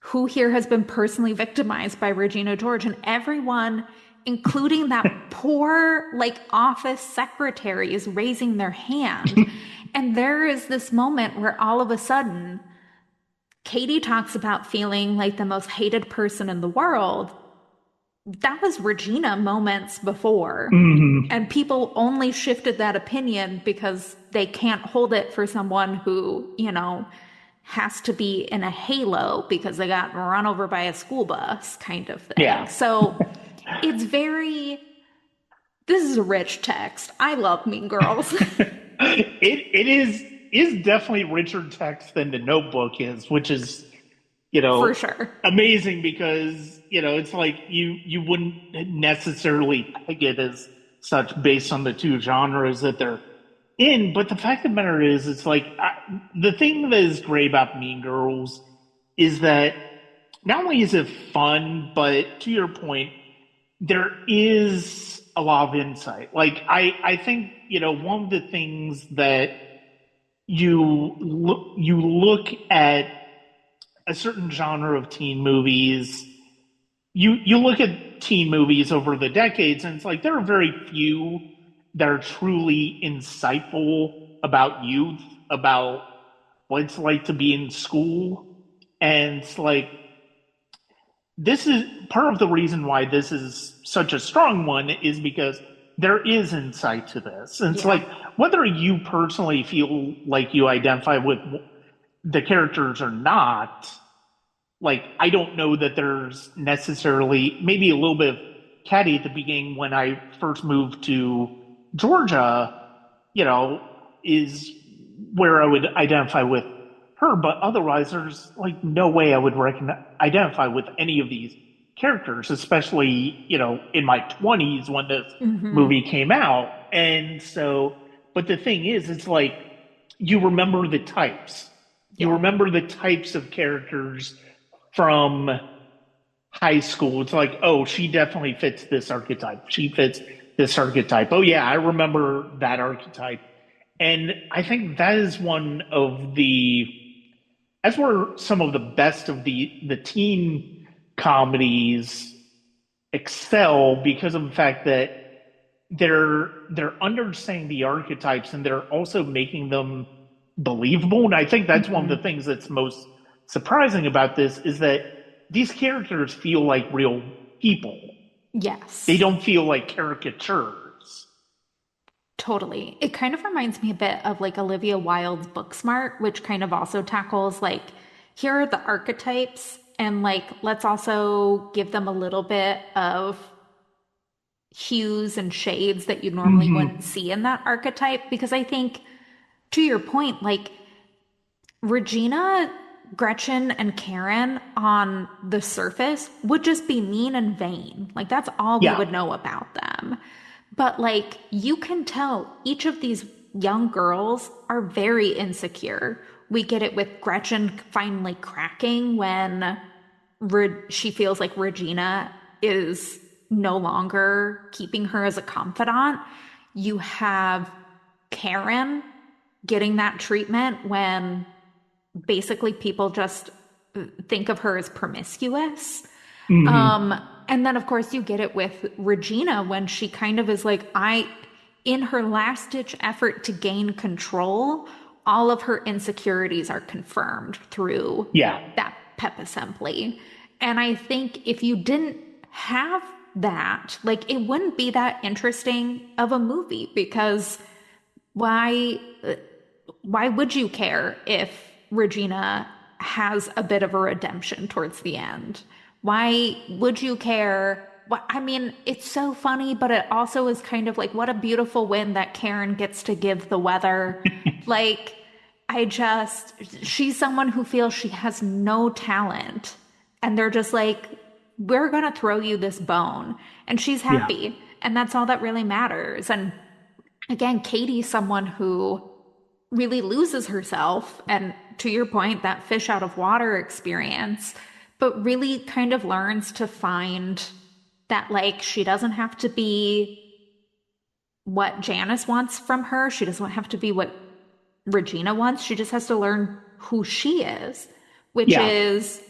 who here has been personally victimized by Regina George, and everyone, including that poor like office secretary, is raising their hand. And there is this moment where all of a sudden Katie talks about feeling like the most hated person in the world. That was Regina moments before. And people only shifted that opinion because they can't hold it for someone who, has to be in a halo because they got run over by a school bus kind of thing. Yeah. So it's this is a rich text. I love Mean Girls. It is definitely richer text than the Notebook is, which is, For sure. amazing because, it's like you wouldn't necessarily peg it as such based on the two genres that they're in. But the fact of the matter is, it's like the thing that is great about Mean Girls is that not only is it fun, but to your point, there is a lot of insight. Like I think, one of the things that you look at a certain genre of teen movies, you look at teen movies over the decades, and it's like there are very few that are truly insightful about youth, about what it's like to be in school. And it's like this is part of the reason why this is such a strong one is because there is insight to this. And it's Yeah. like whether you personally feel like you identify with the characters or not, like I don't know that there's necessarily maybe a little bit of catty at the beginning when I first moved to Georgia, is where I would identify with her, but otherwise there's like no way I would identify with any of these characters, especially, in my 20s when this Hmm. movie came out. And so, but the thing is, it's like you remember the types. You Yeah. remember the types of characters from high school. It's like, oh, she definitely fits this archetype. She fits this archetype. Oh, yeah, I remember that archetype. And I think that is that's where some of the best of the teen comedies excel because of the fact that they're understanding the archetypes and they're also making them believable. And I think that's one of the Hmm. things that's most surprising about this is that these characters feel like real people. They Yes. don't feel like caricatures. Totally. It kind of reminds me a bit of like Olivia Wilde's Booksmart, which kind of also tackles like, here are the archetypes, and like, let's also give them a little bit of hues and shades that you normally wouldn't Mm-hmm. see in that archetype. Because I think, to your point, like, Regina, Gretchen, and Karen on the surface would just be mean and vain. Like, that's all we Yeah. would know about them. But, like, you can tell each of these young girls are very insecure. We get it with Gretchen finally cracking when she feels like Regina is no longer keeping her as a confidant. You have Karen getting that treatment when basically people just think of her as promiscuous. Mm-hmm. And then, of course, you get it with Regina when she kind of is like, in her last ditch effort to gain control, all of her insecurities are confirmed through Yeah. that pep assembly. And I think if you didn't have that, like, it wouldn't be that interesting of a movie because why why would you care if Regina has a bit of a redemption towards the end? Why would you care? What, I mean, it's so funny, but it also is kind of like what a beautiful win that Karen gets to give the weather. Like, she's someone who feels she has no talent, and they're just like, we're gonna throw you this bone, and she's Yeah. happy, and that's all that really matters. And again, Katie's someone who really loses herself, and to your point, that fish out of water experience, but really kind of learns to find that, like, she doesn't have to be what Janice wants from her. She doesn't have to be what Regina wants. She just has to learn who she is, which Yeah. is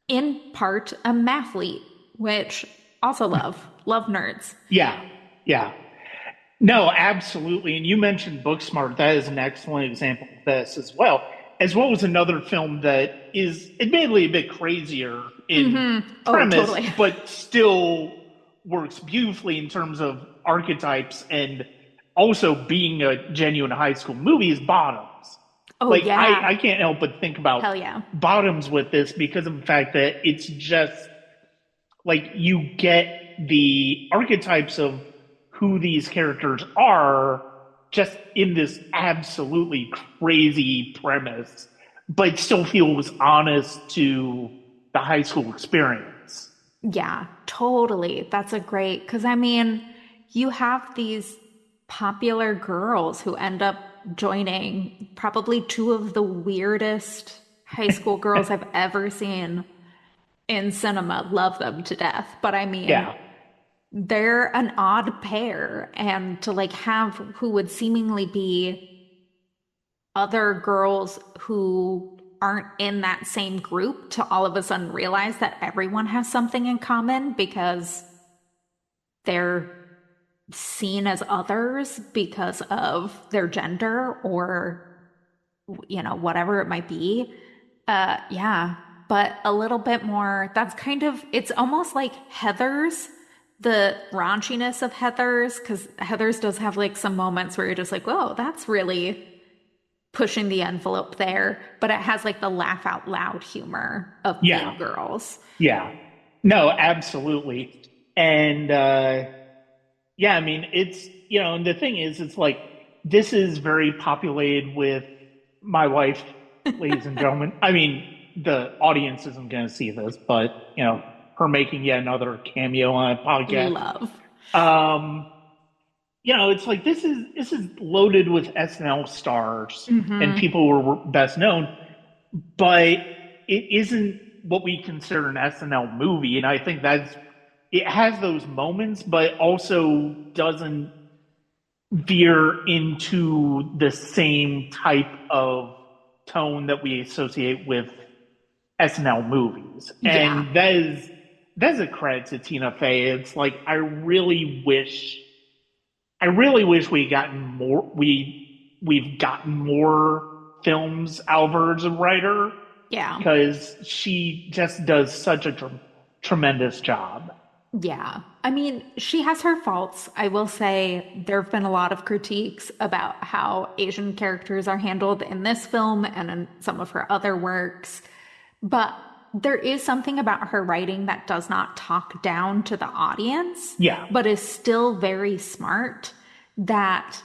in part a mathlete, which also love nerds. Yeah. Yeah. No, absolutely. And you mentioned Booksmart. That is an excellent example of this as well as another film that is admittedly a bit crazier in Oh, premise, totally. but still works beautifully in terms of archetypes and also being a genuine high school movie is Bottoms. Oh, Like yeah. I can't help but think about Hell yeah. Bottoms with this because of the fact that it's just like you get the archetypes of who these characters are just in this absolutely crazy premise, but still feels honest to the high school experience. Yeah, totally. That's a great, because I mean, you have these popular girls who end up joining probably two of the weirdest high school girls I've ever seen. in cinema love them to death. But I mean, Yeah. they're an odd pair. And to like have who would seemingly be other girls who aren't in that same group to all of a sudden realize that everyone has something in common because they're seen as others because of their gender or whatever it might be. Yeah, but a little bit more. That's kind of, it's almost like Heathers, the raunchiness of Heathers, because Heathers does have like some moments where you're just like, whoa, that's really pushing the envelope there. But it has like the laugh out loud humor of Mean Yeah. Girls. Yeah. No, absolutely. And yeah, I mean, it's, and the thing is, it's like, this is very populated with my wife, ladies and gentlemen. I mean, the audience isn't going to see this, but, her making yet another cameo on a podcast. Love. Um, it's like this is loaded with SNL stars and Hmm. people who are best known, but it isn't what we consider an SNL movie. And I think it has those moments, but also doesn't veer into the same type of tone that we associate with SNL movies. Yeah. And that's a credit to Tina Fey. It's like I really wish we've gotten more films out of her as a writer Yeah. because she just does such a tremendous job. Yeah. I mean, she has her faults. I will say there have been a lot of critiques about how Asian characters are handled in this film and in some of her other works. But there is something about her writing that does not talk down to the audience, Yeah, but is still very smart. That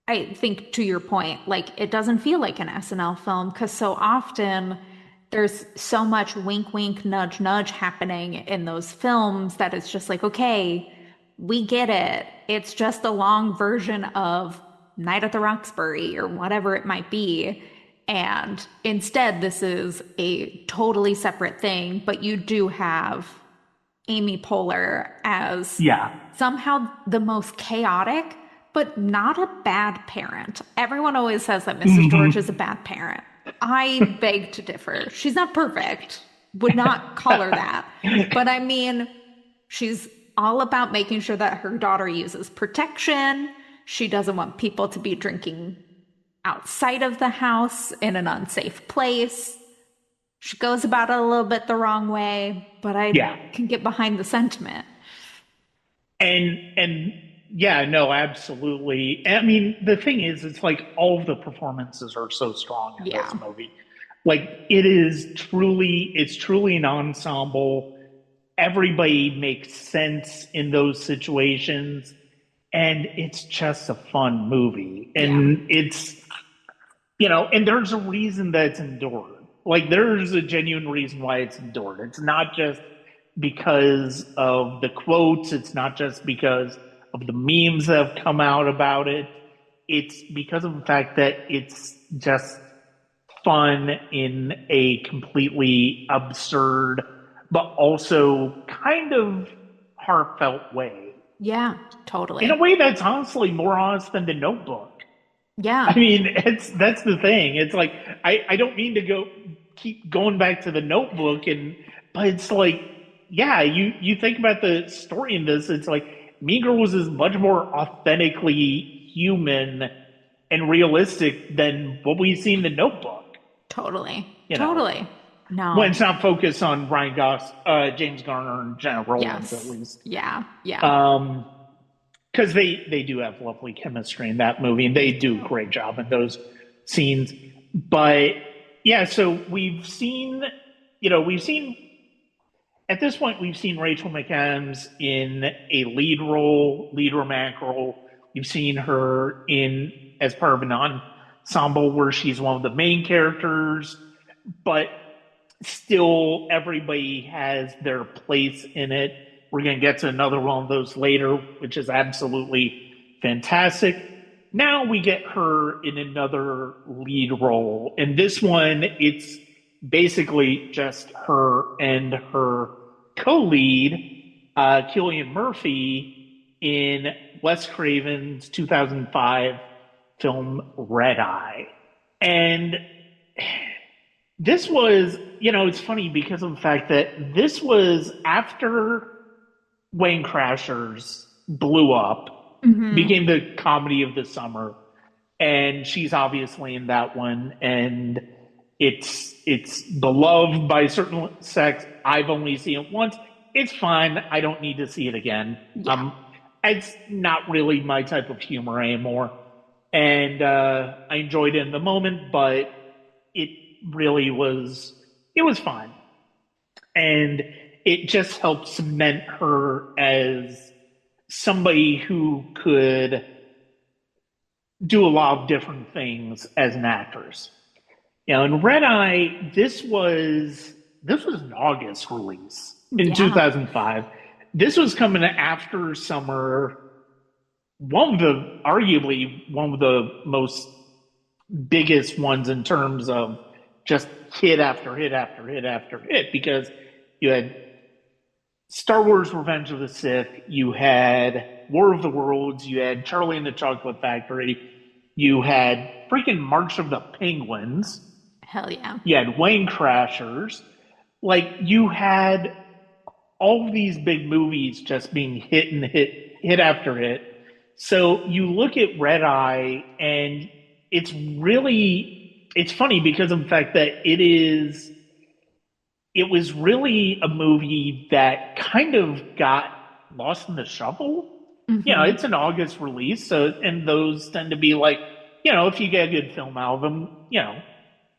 I think, to your point, like it doesn't feel like an SNL film because so often there's so much wink, wink, nudge, nudge happening in those films that it's just like, okay, we get it. It's just a long version of Night at the Roxbury or whatever it might be. And instead, this is a totally separate thing, but you do have Amy Poehler as yeah. somehow the most chaotic, but not a bad parent. Everyone always says that Mrs. George is a bad parent. I beg to differ. She's not perfect, would not call her that. But I mean, she's all about making sure that her daughter uses protection. She doesn't want people to be drinking outside of the house in an unsafe place. She goes about it a little bit the wrong way, but I Yeah. can get behind the sentiment. And yeah, no, absolutely. I mean, the thing is, it's like all of the performances are so strong in Yeah, this movie. Like it's truly an ensemble. Everybody makes sense in those situations, and it's just a fun movie. yeah, And and there's a reason that it's endured. Like there's a genuine reason why it's endured. It's not just because of the quotes, it's not just because of the memes that have come out about it. It's because of the fact that it's just fun in a completely absurd but also kind of heartfelt way. yeah, In a totally. way that's honestly more honest than the notebook. I Yeah, mean, that's the thing. It's like I don't mean to keep going back to the Notebook, but it's like, yeah, you think about the story in this. It's like Mean Girls is much more authentically human and realistic than what we see in the Notebook. totally, You know, totally. when No, it's not focused on James Garner, and Jenna Rollins at yes, least. yeah, yeah, Um, because they do have lovely chemistry in that movie, and they they do a do. great job in those scenes. But yeah, so we've seen at this point we've seen Rachel McAdams in a lead romantic role. We've seen her in as part of an ensemble where she's one of the main characters, but still everybody has their place in it. We're going to get to another one of those later, which is absolutely fantastic. Now we get her in another lead role. In this one, basically just her and her co-lead, Cillian Murphy, in Wes Craven's 2005 film Red Eye. And this was, it's funny because of the fact that this was after Wayne Crashers blew up, became the comedy of the summer, and she's obviously in that one, and it's beloved by certain sects. I've only seen it once. It's fine. I don't need to see it again. Yeah. It's not really my type of humor anymore, and I enjoyed it in the moment, but it really was fine, and it just helped cement her as somebody who could do a lot of different things as an actress. In Red Eye, this was an August release in 2005. This was coming after summer. Arguably one of the most biggest ones in terms of just hit after hit after hit after hit, because you had Star Wars Revenge of the Sith, you had War of the Worlds, you had Charlie and the Chocolate Factory, you had freaking March of the Penguins. Hell yeah. You had Wayne Crashers. Like, you had all of these big movies just being hit after hit. So you look at Red Eye, and it's funny because of the fact that it was really a movie that kind of got lost in the shuffle. It's an August release, and those tend to be like, if you get a good film out of them,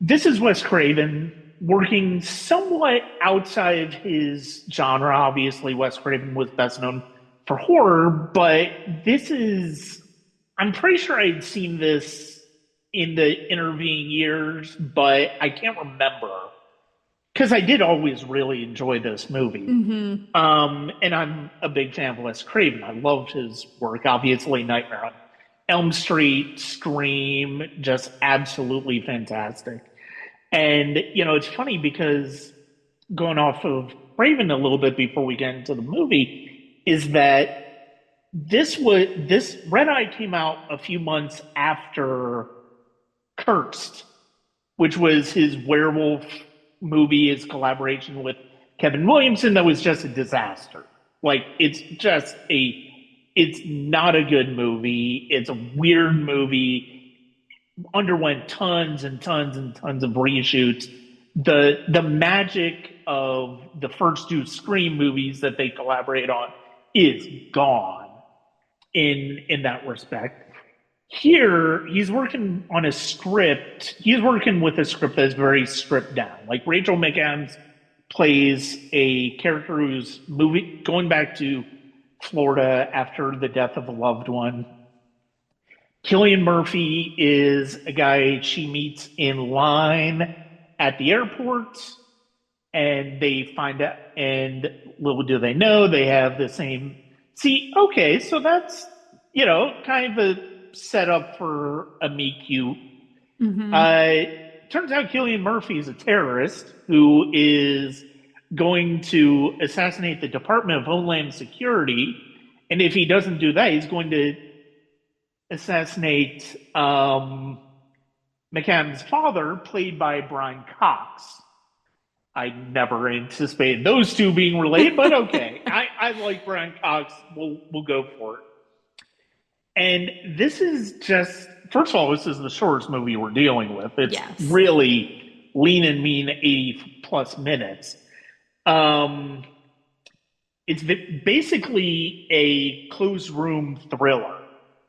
this is Wes Craven working somewhat outside of his genre. Obviously, Wes Craven was best known for horror, but I'm pretty sure I'd seen this in the intervening years, but I can't remember, because I did always really enjoy this movie. And I'm a big fan of Wes Craven. I loved his work. Obviously, Nightmare on Elm Street, Scream, just absolutely fantastic. And, it's funny because, going off of Craven a little bit before we get into the movie, is that this Red Eye came out a few months after Cursed, which was his werewolf movie, his collaboration with Kevin Williamson, that was just a disaster. Like, it's not a good movie. It's a weird movie. Underwent tons and tons and tons of reshoots. The magic of the first two Scream movies that they collaborate on is gone in that respect. Here, he's working on a script. He's working with a script that's very stripped down. Like, Rachel McAdams plays a character who's going back to Florida after the death of a loved one. Cillian Murphy is a guy she meets in line at the airport, and they find out, and little do they know, they have the same. See, okay, so that's, kind of a setup for a meet cute. Turns out Cillian Murphy is a terrorist who is going to assassinate the Department of Homeland Security, and if he doesn't do that, he's going to assassinate McAdams' father, played by Brian Cox. I never anticipated those two being related, but okay. I like Brian Cox. We'll go for it. And this is just, first of all, this is the shortest movie we're dealing with. It's really lean and mean, 80 plus minutes. It's basically a closed room thriller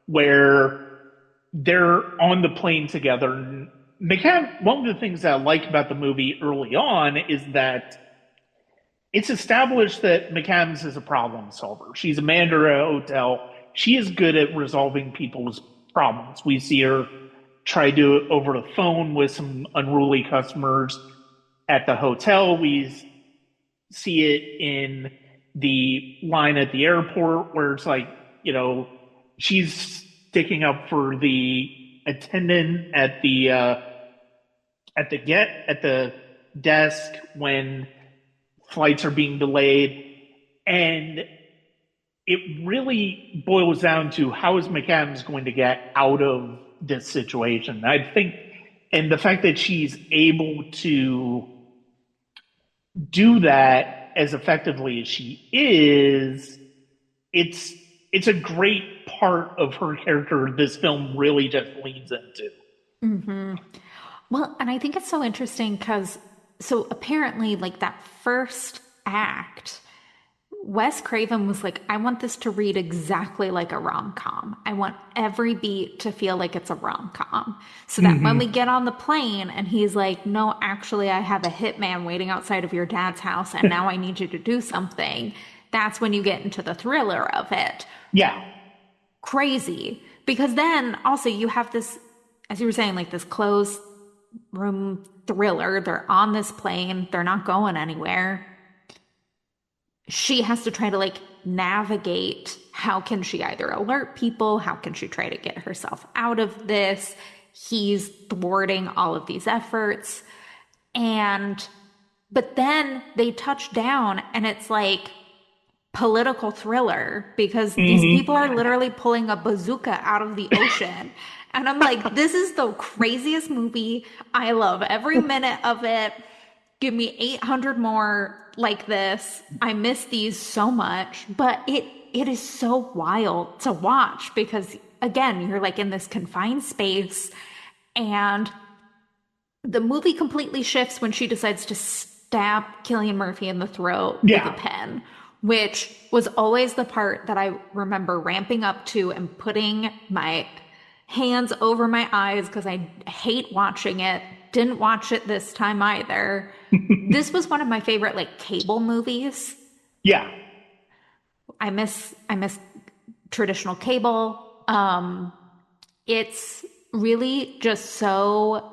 where they're on the plane together. One of the things that I like about the movie early on is that it's established that McAdams is a problem solver. She's a manager at a hotel. She is good at resolving people's problems. We see her try to do it over the phone with some unruly customers at the hotel. We see it in the line at the airport where it's like, she's sticking up for the attendant at the desk when flights are being delayed. And it really boils down to how is McAdams going to get out of this situation. I think, and the fact that she's able to do that as effectively as she is, it's it's a great part of her character this film really just leans into. Well, and I think it's so interesting because so apparently, like that first act, Wes Craven was like, I want this to read exactly like a rom com. I want every beat to feel like it's a rom com. So that when we get on the plane and he's like, no, actually, I have a hitman waiting outside of your dad's house and now I need you to do something. That's when you get into the thriller of it. Yeah. Crazy. Because then also you have this, as you were saying, like this closed room thriller. They're on this plane, they're not going anywhere. She has to try to like navigate how can she either alert people, how can she try to get herself out of this. He's thwarting all of these efforts. And but then they touch down and it's like political thriller because these people are literally pulling a bazooka out of the ocean. And I'm like, this is the craziest movie. I love every minute of it. Give me 800 more like this. I miss these so much, but it is so wild to watch because again, you're like in this confined space and the movie completely shifts when she decides to stab Cillian Murphy in the throat with a pen, which was always the part that I remember ramping up to and putting my hands over my eyes because I hate watching it. Didn't watch it this time either. This was one of my favorite like cable movies. Yeah. I miss traditional cable. It's really just so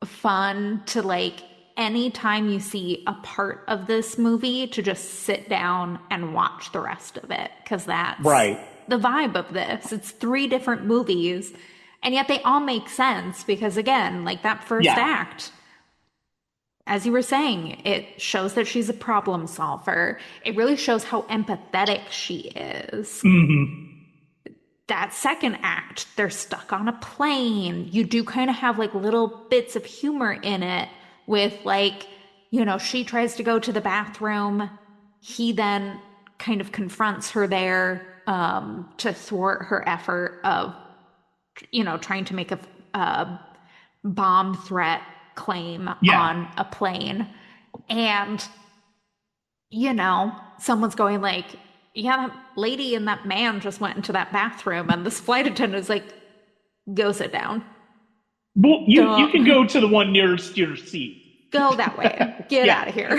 fun to like anytime you see a part of this movie to just sit down and watch the rest of it because that's right. The vibe of this. It's 3 different movies and yet they all make sense because again, like that first act, as you were saying, it shows that she's a problem solver. It really shows how empathetic she is. That second act, they're stuck on a plane. You do kind of have like little bits of humor in it with like, you know, she tries to go to the bathroom. He then kind of confronts her there to thwart her effort of, you know, trying to make a bomb threat claim on a plane. And, you know, someone's going like, yeah, that lady and that man just went into that bathroom. And this flight attendant is like, go sit down. Well, you can go to the one nearest your seat. Go that way. Get out of here.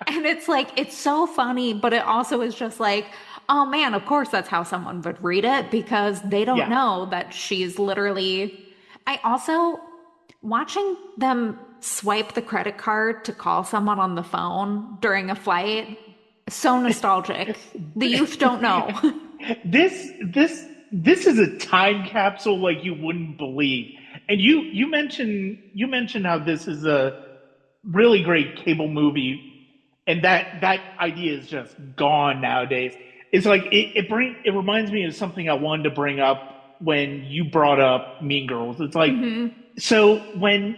And it's like, it's so funny, but it also is just like, oh man, of course that's how someone would read it because they don't know that she's literally. I also, watching them swipe the credit card to call someone on the phone during a flight, so nostalgic. The youth don't know. This is a time capsule like you wouldn't believe. And you mentioned how this is a really great cable movie, and that idea is just gone nowadays. It's like it reminds me of something I wanted to bring up when you brought up Mean Girls. It's like so when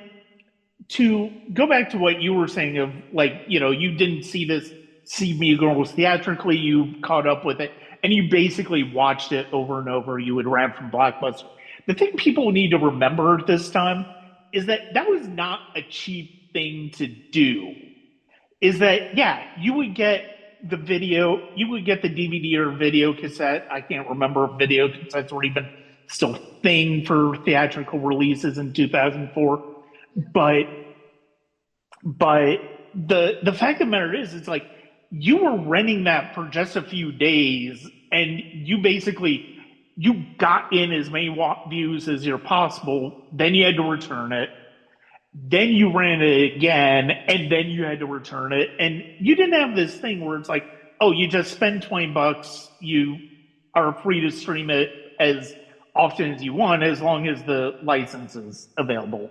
to go back to what you were saying of like, you know, you didn't see Mean Girls theatrically, you caught up with it, and you basically watched it over and over. You would rant from Blockbuster. The thing people need to remember this time is that was not a cheap thing to do. Is that, you would get the video, you would get the DVD or video cassette. I can't remember if video cassettes were even still a thing for theatrical releases in 2004. But the fact of the matter is, it's like you were renting that for just a few days, and you got in as many views as you're possible. Then you had to return it. Then you ran it again, and then you had to return it. And you didn't have this thing where it's like, oh, you just spend $20, you are free to stream it as often as you want, as long as the license is available.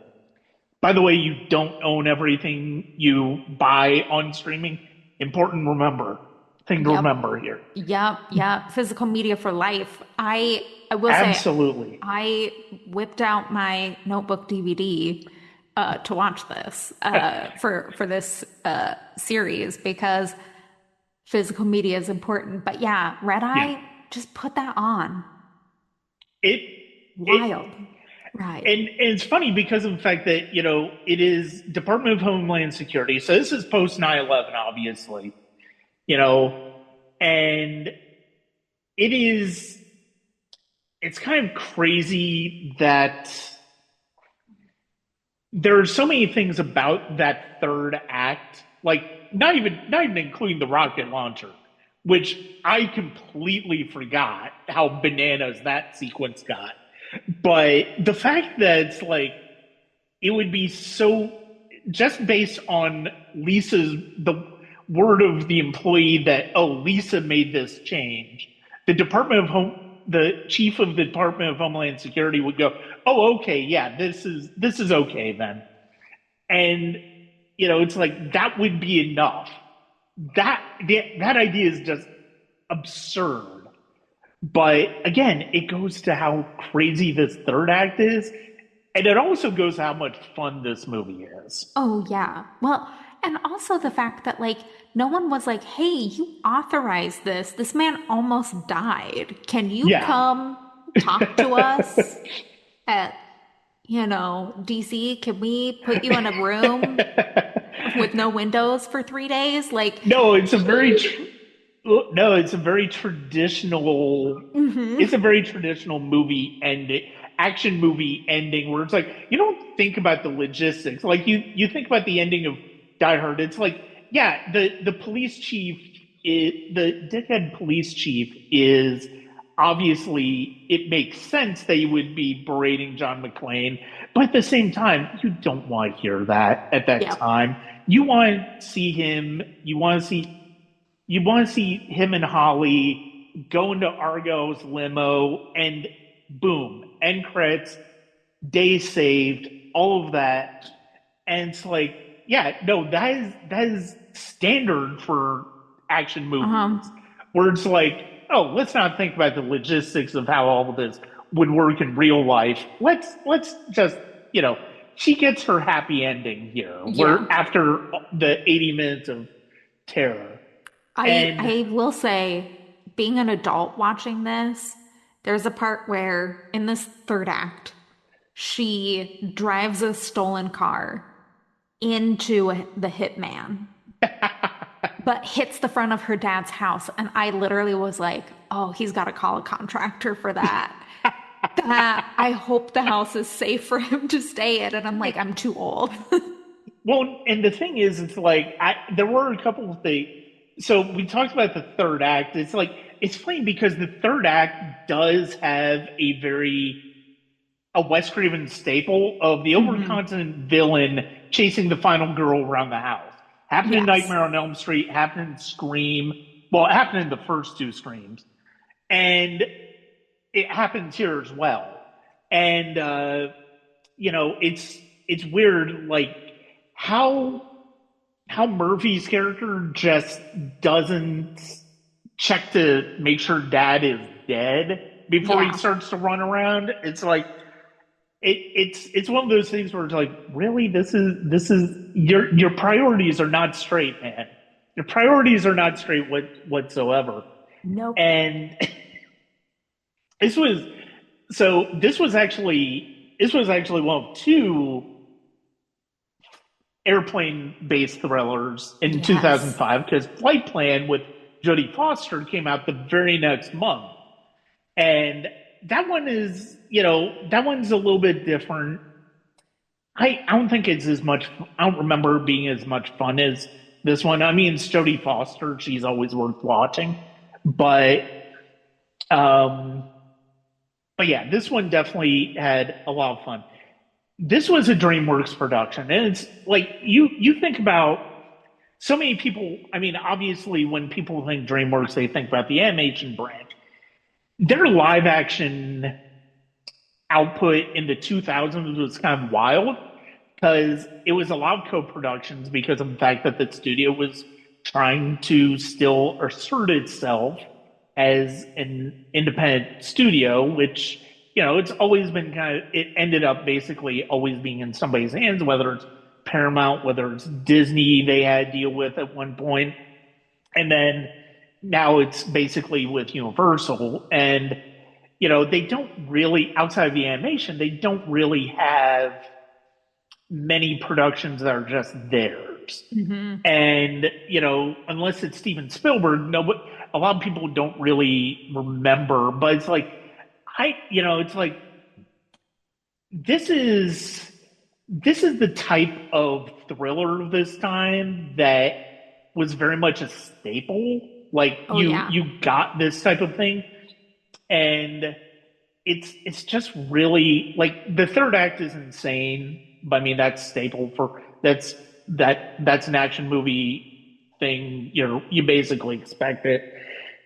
By the way, you don't own everything you buy on streaming. Important remember thing to Yep. remember here. Yep. Yep. Physical media for life. I will say Absolutely. I whipped out my notebook DVD to watch this for this series because physical media is important. But yeah, Red Yeah. Eye, just put that on. It it Wild. Right. and it's funny because of the fact that, it is Department of Homeland Security. So this is post 9/11, obviously, you know, and it is, it's kind of crazy that there are so many things about that third act, like not even including the rocket launcher, which I completely forgot how bananas that sequence got. But the fact that it's like it would be so, just based on the word of the employee that, oh, Lisa made this change, the chief of the Department of Homeland Security would go, oh, okay, yeah, this is okay then. And it's like that would be enough. That idea is just absurd. But again, it goes to how crazy this third act is, and it also goes to how much fun this movie is. Oh, yeah. Well, and also the fact that, like, no one was like, hey, you authorized this. This man almost died. Can you Yeah. come talk to us at, DC? Can we put you in a room with no windows for 3 days? Like, No, it's a very no, it's a very traditional. mhm. It's a very traditional movie ending, action movie ending, where it's like you don't think about the logistics. Like you think about the ending of Die Hard. It's like, yeah, the police chief, the dickhead police chief is obviously, it makes sense they would be berating John McClane, but at the same time, you don't want to hear that at that Yeah. time. You want to see him. You want to see him and Holly go into Argo's limo, and boom, end credits, day saved, all of that. And it's like, yeah, no, that is standard for action Uh-huh. movies, where it's like, oh, let's not think about the logistics of how all of this would work in real life. Let's just, she gets her happy ending here, Yeah. where after the 80 minutes of terror. And I will say, being an adult watching this, there's a part where in this third act, she drives a stolen car into the hitman, but hits the front of her dad's house. And I literally was like, oh, he's got to call a contractor for that. That I hope the house is safe for him to stay in. And I'm like, I'm too old. well, and the thing is, it's like there were a couple of things. So we talked about the third act. It's like it's funny because the third act does have a Wes Craven staple of the Mhm. overconfident villain chasing the final girl around the house. Happened in Yes. Nightmare on Elm Street, happened in Scream. Well, it happened in the first two Screams. And it happens here as well. And it's weird, like how Murphy's character just doesn't check to make sure dad is dead before he Yeah. starts to run around. It's like it's one of those things where it's like, really, this is your priorities are not straight, man. Your priorities are not straight whatsoever. Nope. And this was this was actually one of two airplane based thrillers in Yes. 2005, because Flight Plan with Jodie Foster came out the very next month. And that one's a little bit different. I don't think it's as much, I don't remember it being as much fun as this one. I mean, it's Jodie Foster. She's always worth watching. But, um, but yeah, this one definitely had a lot of fun. This was a DreamWorks production, and it's like you think about so many people. I mean, obviously, when people think DreamWorks, they think about the animation branch. Their live action output in the 2000s was kind of wild, because it was a lot of co-productions because of the fact that the studio was trying to still assert itself as an independent studio, which, it's always been it ended up basically always being in somebody's hands, whether it's Paramount, whether it's Disney, they had to deal with at one point, and then now it's basically with Universal. And, they don't really, outside of the animation, they don't really have many productions that are just theirs. Mm-hmm. And, unless it's Steven Spielberg, a lot of people don't really remember, but it's like, it's like, this is the type of thriller of this time that was very much a staple. Like, you got this type of thing, and it's just really like the third act is insane. But I mean, that's staple that's an action movie thing. You basically expect it,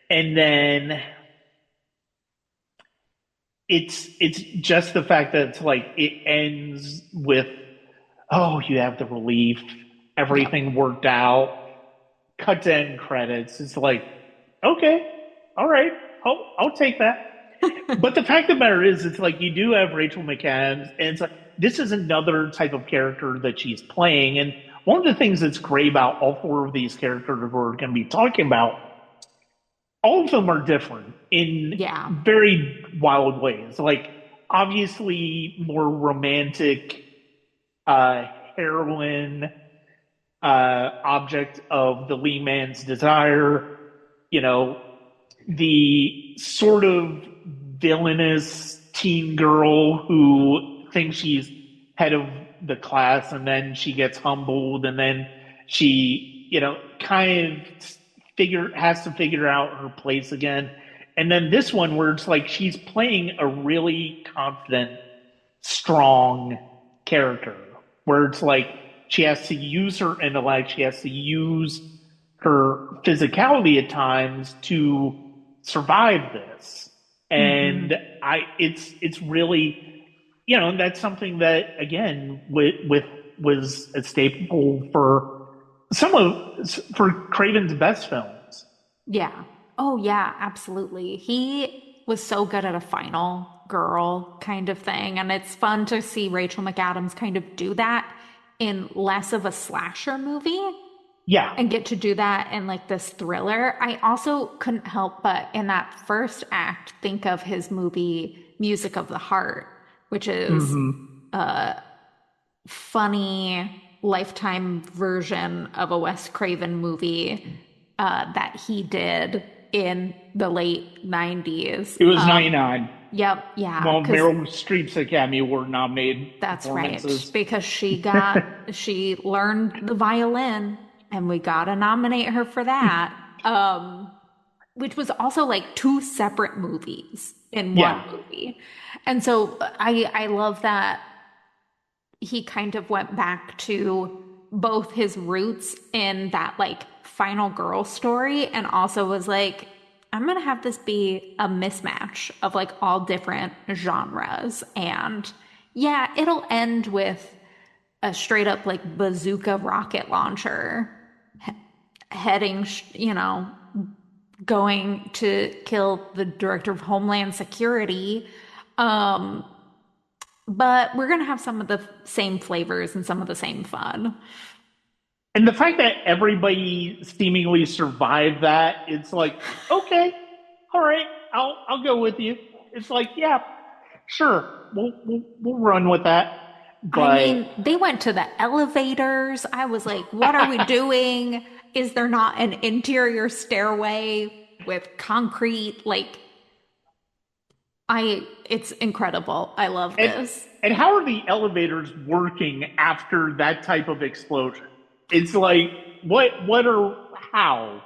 and then it's just the fact that it's like it ends with, oh, you have the relief, everything worked out, cut to end credits. It's like, okay, all right, I'll take that. But the fact of the matter is, it's like you do have Rachel McAdams, and it's like this is another type of character that she's playing. And one of the things that's great about all four of these characters we're going to be talking about, all of them are different in very wild ways. Like, obviously, more romantic heroine, object of the lead man's desire, the sort of villainous teen girl who thinks she's head of the class, and then she gets humbled, and then she, kind of has to figure out her place again. And then this one where it's like she's playing a really confident, strong character, where it's like she has to use her intellect, she has to use her physicality at times to survive this. And it's really, that's something that, again, was a staple for Craven's best films. Yeah. Oh, yeah, absolutely. He was so good at a final girl kind of thing. And it's fun to see Rachel McAdams kind of do that in less of a slasher movie. Yeah. And get to do that in like this thriller. I also couldn't help but in that first act think of his movie Music of the Heart, which is a funny Lifetime version of a Wes Craven movie that he did in the late 90s. It was 99. Yep, yeah. Well, Meryl Streep's Academy Award nominated. That's right, because she learned the violin, and we got to nominate her for that, which was also like two separate movies in one movie. And so I love that he kind of went back to both his roots in that like final girl story, and also was like, I'm going to have this be a mismatch of like all different genres. And yeah, it'll end with a straight up like bazooka rocket launcher heading, going to kill the director of Homeland Security. But we're going to have some of the same flavors and some of the same fun. And the fact that everybody seemingly survived that, it's like, okay, all right, I'll go with you. It's like, yeah, sure, we'll run with that. But I mean, they went to the elevators. I was like, what are we doing? Is there not an interior stairway with concrete? Like, it's incredible. I love this. And how are the elevators working after that type of explosion? It's like, how?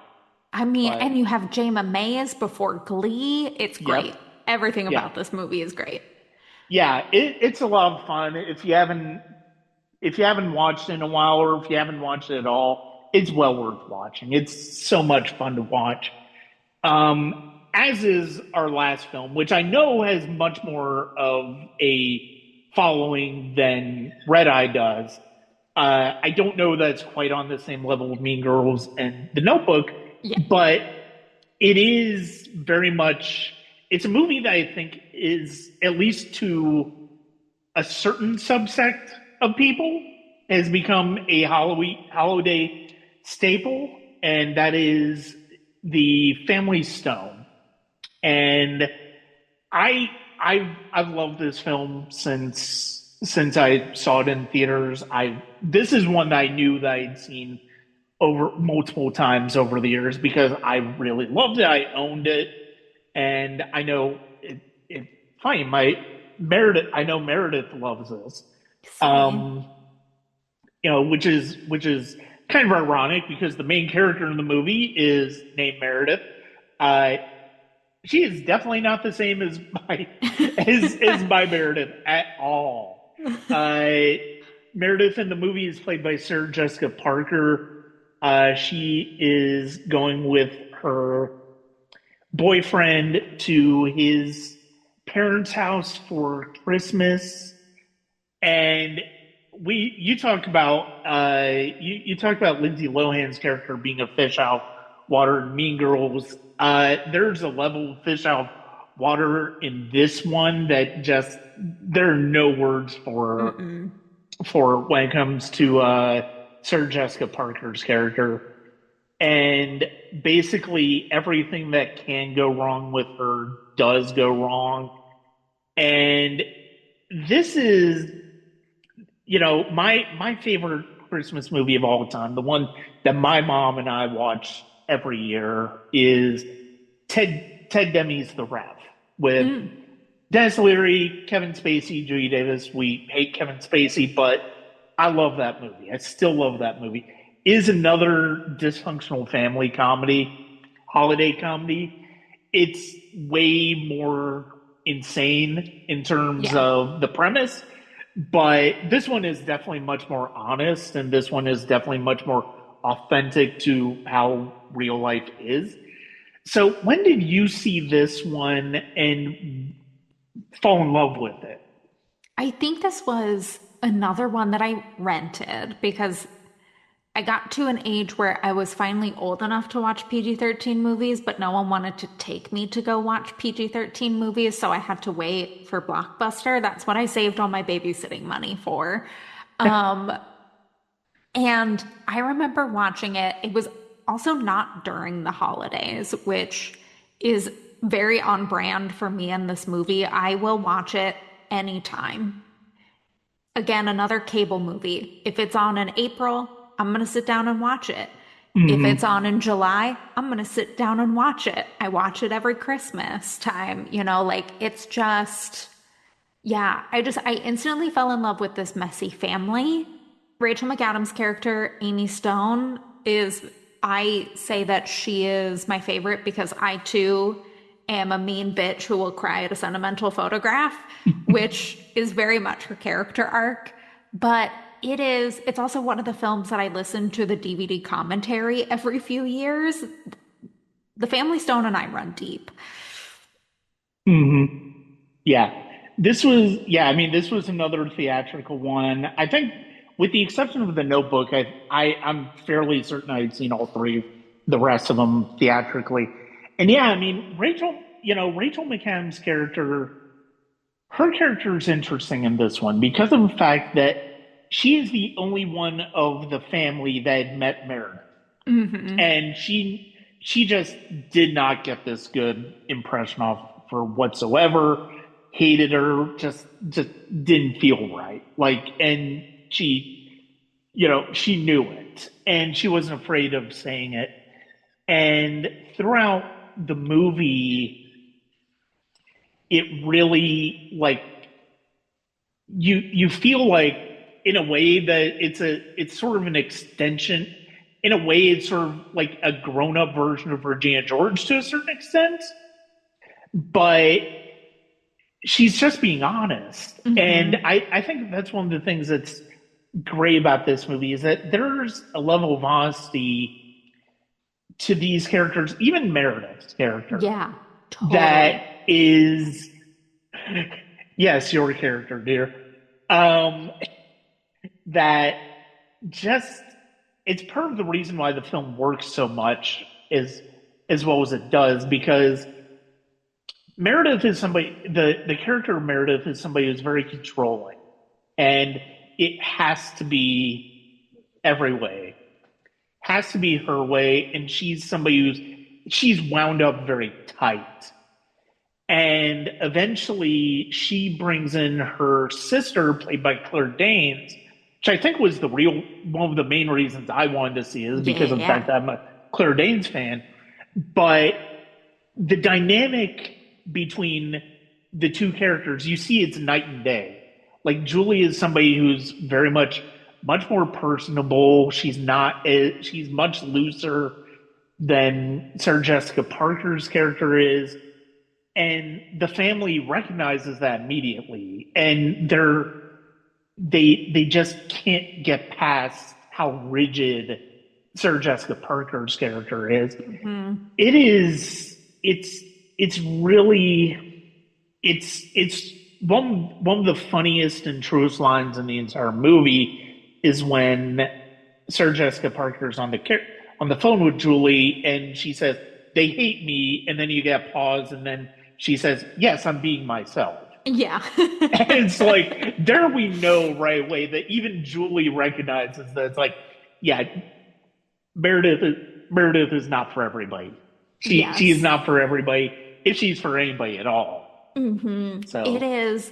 I mean, and you have Jayma Mays before Glee. It's great. Yep. Everything about this movie is great. Yeah, it's a lot of fun. If you haven't watched it in a while, or if you haven't watched it at all, it's well worth watching. It's so much fun to watch. As is our last film, which I know has much more of a following than Red Eye does. I don't know that it's quite on the same level of Mean Girls and The Notebook, Yeah. but it is very much. It's a movie that I think is, at least to a certain subsect of people, has become a holiday staple, and that is the Family Stone. And I've loved this film since I saw it in theaters. I This is one that I knew that I'd seen over multiple times over the years because I really loved it. I owned it, and I know it funny. My Meredith, I know Meredith loves this. Same. Um, which is kind of ironic because the main character in the movie is named Meredith. Uh, she is definitely not the same as my as my Meredith at all. Uh, Meredith in the movie is played by Sarah Jessica Parker. She is going with her boyfriend to his parents' house for Christmas, and you talk about you talked about Lindsay Lohan's character being a fish out water in Mean Girls. There's a level of fish out water in this one that just there are no words Mm-mm. for when it comes to Sarah Jessica Parker's character. And basically everything that can go wrong with her does go wrong. And this is, my favorite Christmas movie of all time, the one that my mom and I watch every year, is Ted Demi's The Ref with Mm. Dennis Leary, Kevin Spacey, Judy Davis. We hate Kevin Spacey, but I love that movie. I still love that movie. Is another dysfunctional family comedy, holiday comedy. It's way more insane in terms Yeah. of the premise, but this one is definitely much more honest, and this one is definitely much more authentic to how real life is. So, when did you see this one and fall in love with it? I think this was another one that I rented because I got to an age where I was finally old enough to watch PG-13 movies, but no one wanted to take me to go watch PG-13 movies, so I had to wait for Blockbuster. That's what I saved all my babysitting money for. Um, and I remember watching it. It was also not during the holidays, which is very on brand for me in this movie. I will watch it anytime. Again, another cable movie. If it's on in April, I'm going to sit down and watch it. If it's Mm-hmm. on in July, I'm going to sit down and watch it. I watch it every Christmas time, like it's just, yeah, I instantly fell in love with this messy family. Rachel McAdams' character, Amy Stone, I say that she is my favorite because I too am a mean bitch who will cry at a sentimental photograph, which is very much her character arc. But it's also one of the films that I listen to the DVD commentary every few years. The Family Stone and I run deep. Mm-hmm. Yeah. This was another theatrical one. I think, with the exception of The Notebook, I'm fairly certain I'd seen all three, the rest of them theatrically. And yeah, Rachel McAdams' character, her character is interesting in this one because of the fact that she is the only one of the family that had met Meredith, Hmm. and she just did not get this good impression off for whatsoever. Hated her, just didn't feel right. And she knew it, and she wasn't afraid of saying it. And throughout the movie, it really, you feel like, in a way, that it's sort of an extension. In a way, it's sort of like a grown up version of Regina George to a certain extent, but she's just being honest. And Hmm. I think that's one of the things that's great about this movie, is that there's a level of honesty to these characters, even Meredith's character, Yeah, that totally. is, yes, your character, dear. um, that just it's part of the reason why the film works so much is as well as it does because Meredith is somebody the character of Meredith is somebody who's very controlling and it has to be every way has to be her way and she's wound up very tight and eventually she brings in her sister played by Claire Danes which I think was the real one of the main reasons I wanted to see it is because of the Yeah. fact that I'm a Claire Danes fan but the dynamic between the two characters, you see it's night and day. Like Julie is somebody who's very much more personable. She's much looser than Sarah Jessica Parker's character is. And the family recognizes that immediately. And they just can't get past how rigid Sarah Jessica Parker's character is. Hmm. It is it's really it's one of the funniest and truest lines in the entire movie is when Sarah Jessica Parker's on the phone with Julie and she says they hate me and then you get pause and then she says yes I'm being myself Yeah. and it's like there we know right away that even Julie recognizes that it's like yeah Meredith is not for everybody. She is Yes. not for everybody if she's for anybody at all. It So is.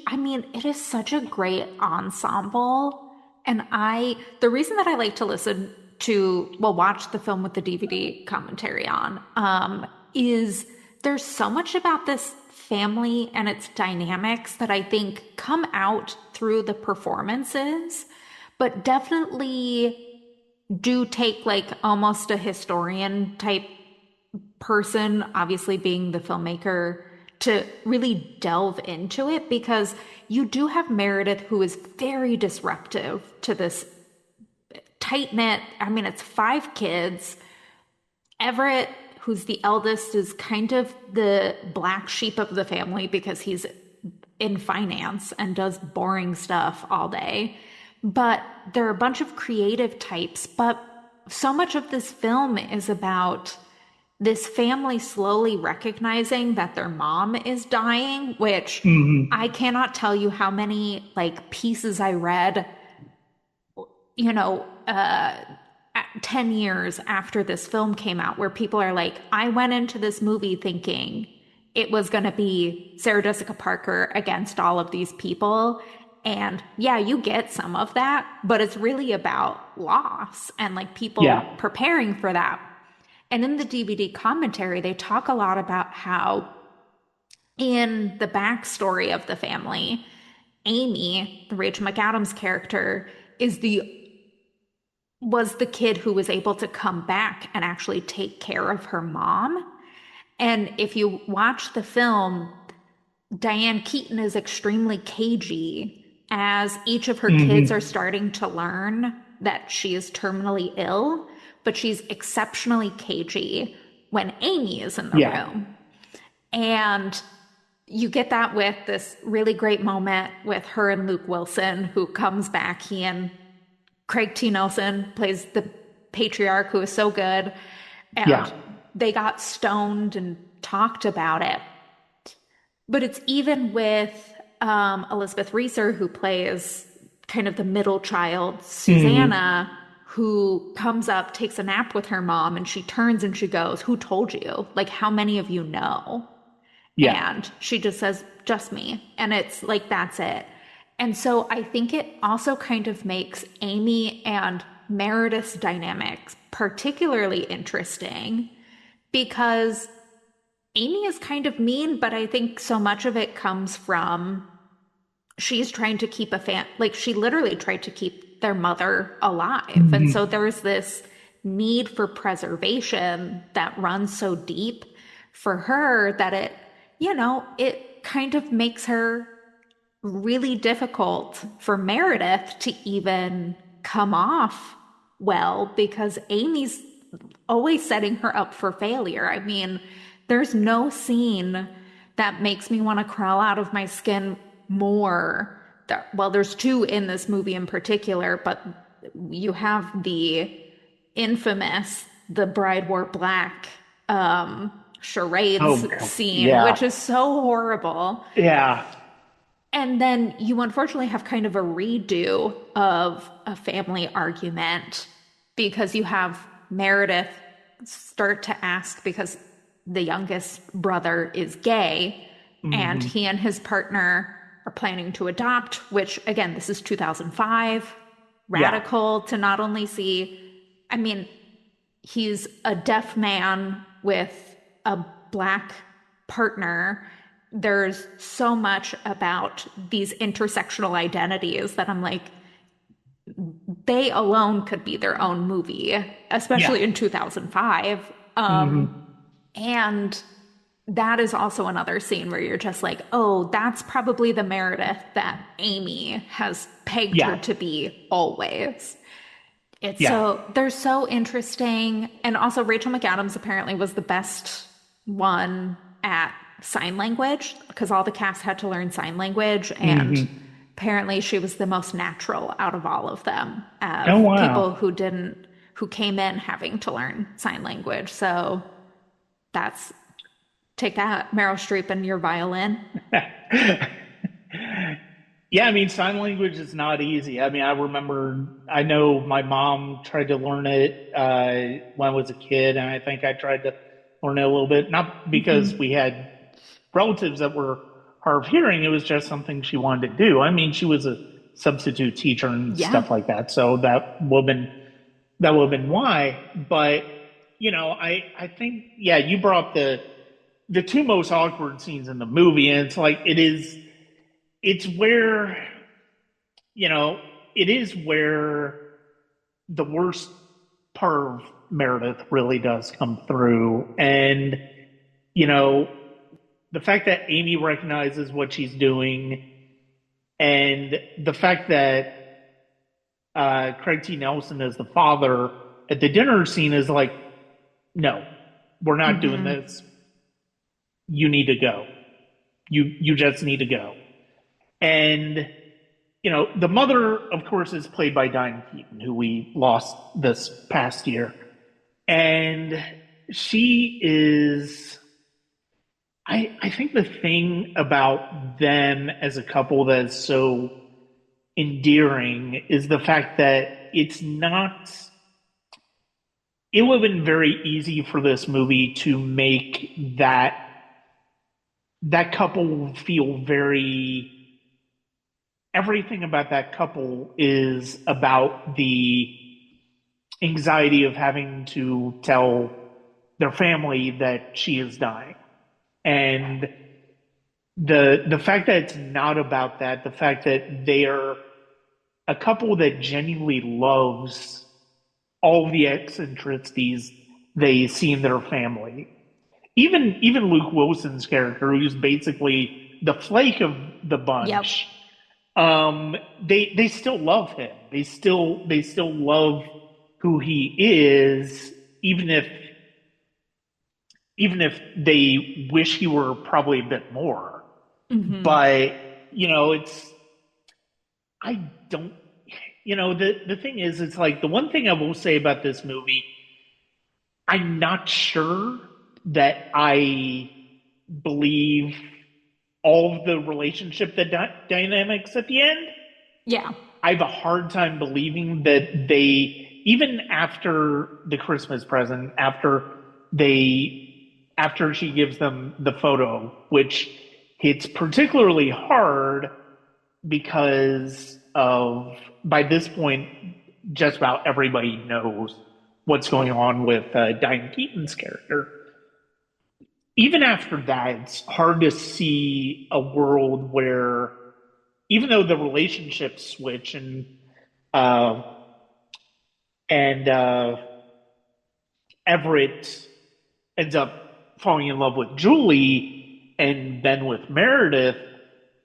I mean, it is such a great ensemble. And the reason that I like to watch the film with the DVD commentary on, is there's so much about this family and its dynamics that I think come out through the performances, but definitely do take like almost a historian type person, obviously being the filmmaker, to really delve into it because you do have Meredith who is very disruptive to this tight knit. I mean, it's five kids. Everett, who's the eldest, is kind of the black sheep of the family because he's in finance and does boring stuff all day. But there are a bunch of creative types, but so much of this film is about this family slowly recognizing that their mom is dying, which mhm. I cannot tell you how many like pieces I read, you know, 10 years after this film came out, where people are like, I went into this movie thinking it was going to be Sarah Jessica Parker against all of these people. And yeah, you get some of that, but it's really about loss and like people Yeah. preparing for that. And in the DVD commentary, they talk a lot about how in the backstory of the family, Amy, the Rachel McAdams character, was the kid who was able to come back and actually take care of her mom. And if you watch the film, Diane Keaton is extremely cagey as each of her kids are hmm starting to learn that she is terminally ill, but she's exceptionally cagey when Amy is in the Yeah. room. And you get that with this really great moment with her and Luke Wilson, who comes back. He and Craig T. Nelson plays the patriarch who is so good. And Yeah. they got stoned and talked about it. But it's even with Elizabeth Reeser, who plays kind of the middle child, hmm Susanna, who comes up, takes a nap with her mom, and she turns and she goes, who told you? Like, how many of you know? Yeah. And she just says, just me. And it's like, that's it. And so I think it also kind of makes Amy and Meredith's dynamics particularly interesting because Amy is kind of mean, but I think so much of it comes from she's trying to keep like she literally tried to keep their mother alive. And so hmm there's this need for preservation that runs so deep for her that it kind of makes her really difficult for Meredith to even come off well because Amy's always setting her up for failure. I mean, there's no scene that makes me want to crawl out of my skin more there's two in this movie in particular, but you have the infamous "The Bride Wore Black" charades Oh, scene, which yeah. is so horrible. Yeah. And then you unfortunately have kind of a redo of a family argument because you have Meredith start to ask because the youngest brother is gay and Hmm. he and his partner are planning to adopt, which again, this is 2005, Yeah. radical to not only see, I mean, he's a deaf man with a black partner. There's so much about these intersectional identities that I'm like, they alone could be their own movie, Yeah. especially in 2005. Hmm. And that is also another scene where you're just like, oh, that's probably the Meredith that Amy has pegged her Yeah. to be always. It's Yeah. so, they're so interesting. And also, Rachel McAdams apparently was the best one at sign language because all the cast had to learn sign language. And Hmm. apparently, she was the most natural out of all of them, of Oh, people wow. who didn't, who came in having to learn sign language. So that's, take that, Meryl Streep and your violin. Yeah, I mean, sign language is not easy. I mean, I know my mom tried to learn it when I was a kid, and I think I tried to learn it a little bit, not because we had relatives that were hard of hearing, it was just something she wanted to do. I mean, she was a substitute teacher and Yeah. stuff like that, so that would have been why. But I think you brought up the two most awkward scenes in the movie, and it's like it's where you know it is where the worst part of Meredith really does come through, and you know the fact that Amy recognizes what she's doing, and the fact that Craig T. Nelson as the father at the dinner scene is like, no, we're not doing Hmm. this. You need to go. You just need to go. And the mother, of course, is played by Diane Keaton, who we lost this past year, and she is. I think the thing about them as a couple that is so endearing is the fact that it's not. It would have been very easy for this movie to make that couple feel very. Everything about that couple is about the anxiety of having to tell their family that she is dying. And the fact that it's not about that, the fact that they are a couple that genuinely loves all of the eccentricities they see in their family. Even Luke Wilson's character, who's basically the flake of the Yep. bunch, they still love him. They still love who he is, even if they wish he were probably a bit more. Hmm. But it's I don't. The thing is, it's like the one thing I will say about this movie. I'm not sure that I believe all of the relationship dynamics at the end. Yeah. I have a hard time believing that they, even after the Christmas present, after she gives them the photo, which hits particularly hard because of by this point, just about everybody knows what's going on with Diane Keaton's character. Even after that, it's hard to see a world where, even though the relationships switch uh, and Everett ends up falling in love with Julie and then with Meredith,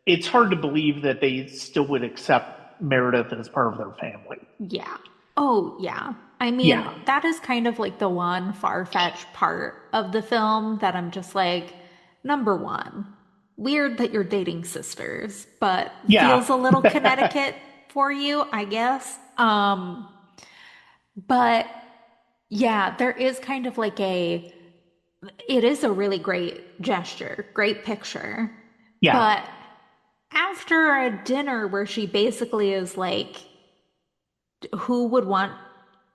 it's hard to believe that they still would accept Meredith as part of their family. Yeah. Oh, yeah. I mean, Yeah, that is kind of like the one far-fetched part of the film that I'm just like, number one. weird that you're dating sisters, but Yeah. feels a little Connecticut for you, I guess. But yeah, there is kind of like it is a really great gesture, great picture. Yeah. But after a dinner where she basically is like, who would want,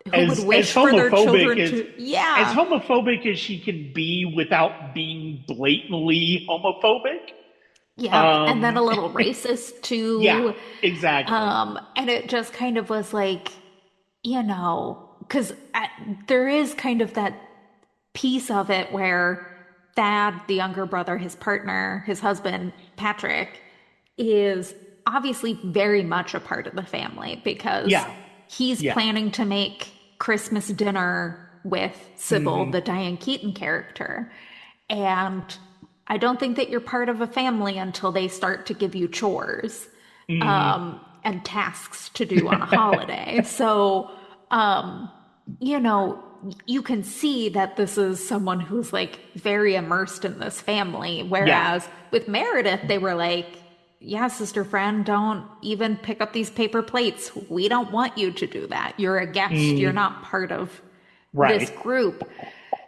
who would As wish for their homophobic children to, as yeah, homophobic as she can be without being blatantly homophobic. yeah. And then a Um, little racist yeah, too. exactly. And it just kind of was like, because there is kind of that piece of it where Thad, the younger brother, his partner, his husband, Patrick, is obviously very much a part of the family because Yeah, he's yeah. planning to make Christmas dinner with Sybil, Hmm. the Diane Keaton character. And I don't think that you're part of a family until they start to give you chores Hmm. and tasks to do on a holiday. So, you know, you can see that this is someone who's like very immersed in this family. Yeah. Whereas with Meredith, they were like, yeah, sister friend, don't even pick up these paper plates. We don't want you to do that. You're a guest. You're Mm, not part of this right. group.